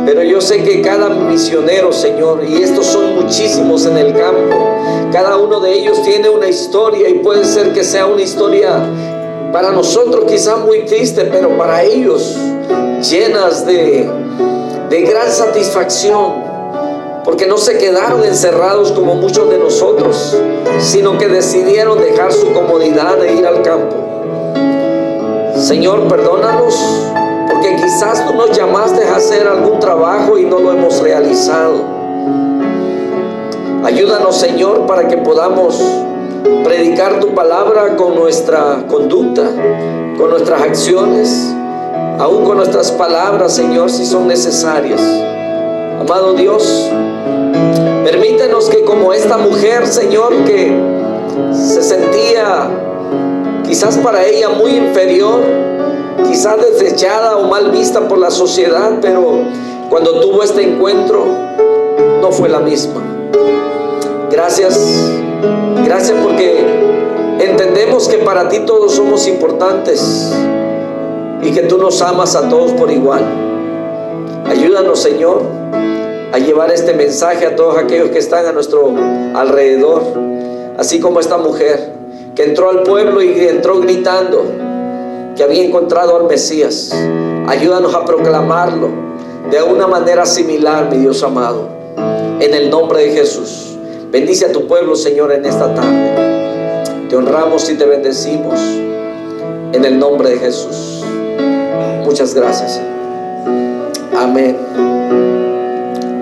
Pero yo sé que cada misionero, Señor, y estos son muchísimos en el campo, cada uno de ellos tiene una historia, y puede ser que sea una historia para nosotros quizá muy triste, pero para ellos llenas de gran satisfacción, porque no se quedaron encerrados como muchos de nosotros, sino que decidieron dejar su comodidad e ir al campo. Señor, perdónanos, porque quizás tú nos llamaste a hacer algún trabajo y no lo hemos realizado. Ayúdanos, Señor, para que podamos predicar tu palabra con nuestra conducta, con nuestras acciones, aún con nuestras palabras, Señor, si son necesarias. Amado Dios, permítenos que como esta mujer, Señor, que se sentía quizás para ella muy inferior, quizás desechada o mal vista por la sociedad, pero cuando tuvo este encuentro no fue la misma. Gracias porque entendemos que para ti todos somos importantes y que tú nos amas a todos por igual. Ayúdanos, Señor, a llevar este mensaje a todos aquellos que están a nuestro alrededor, así como esta mujer que entró al pueblo y entró gritando que había encontrado al Mesías. Ayúdanos a proclamarlo de una manera similar, mi Dios amado, en el nombre de Jesús. Bendice a tu pueblo, Señor, en esta tarde. Te honramos y te bendecimos en el nombre de Jesús. Muchas gracias, Señor. Amén.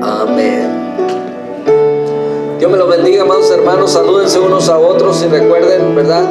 Amén. Dios me los bendiga, amados hermanos. Salúdense unos a otros y recuerden, ¿verdad?,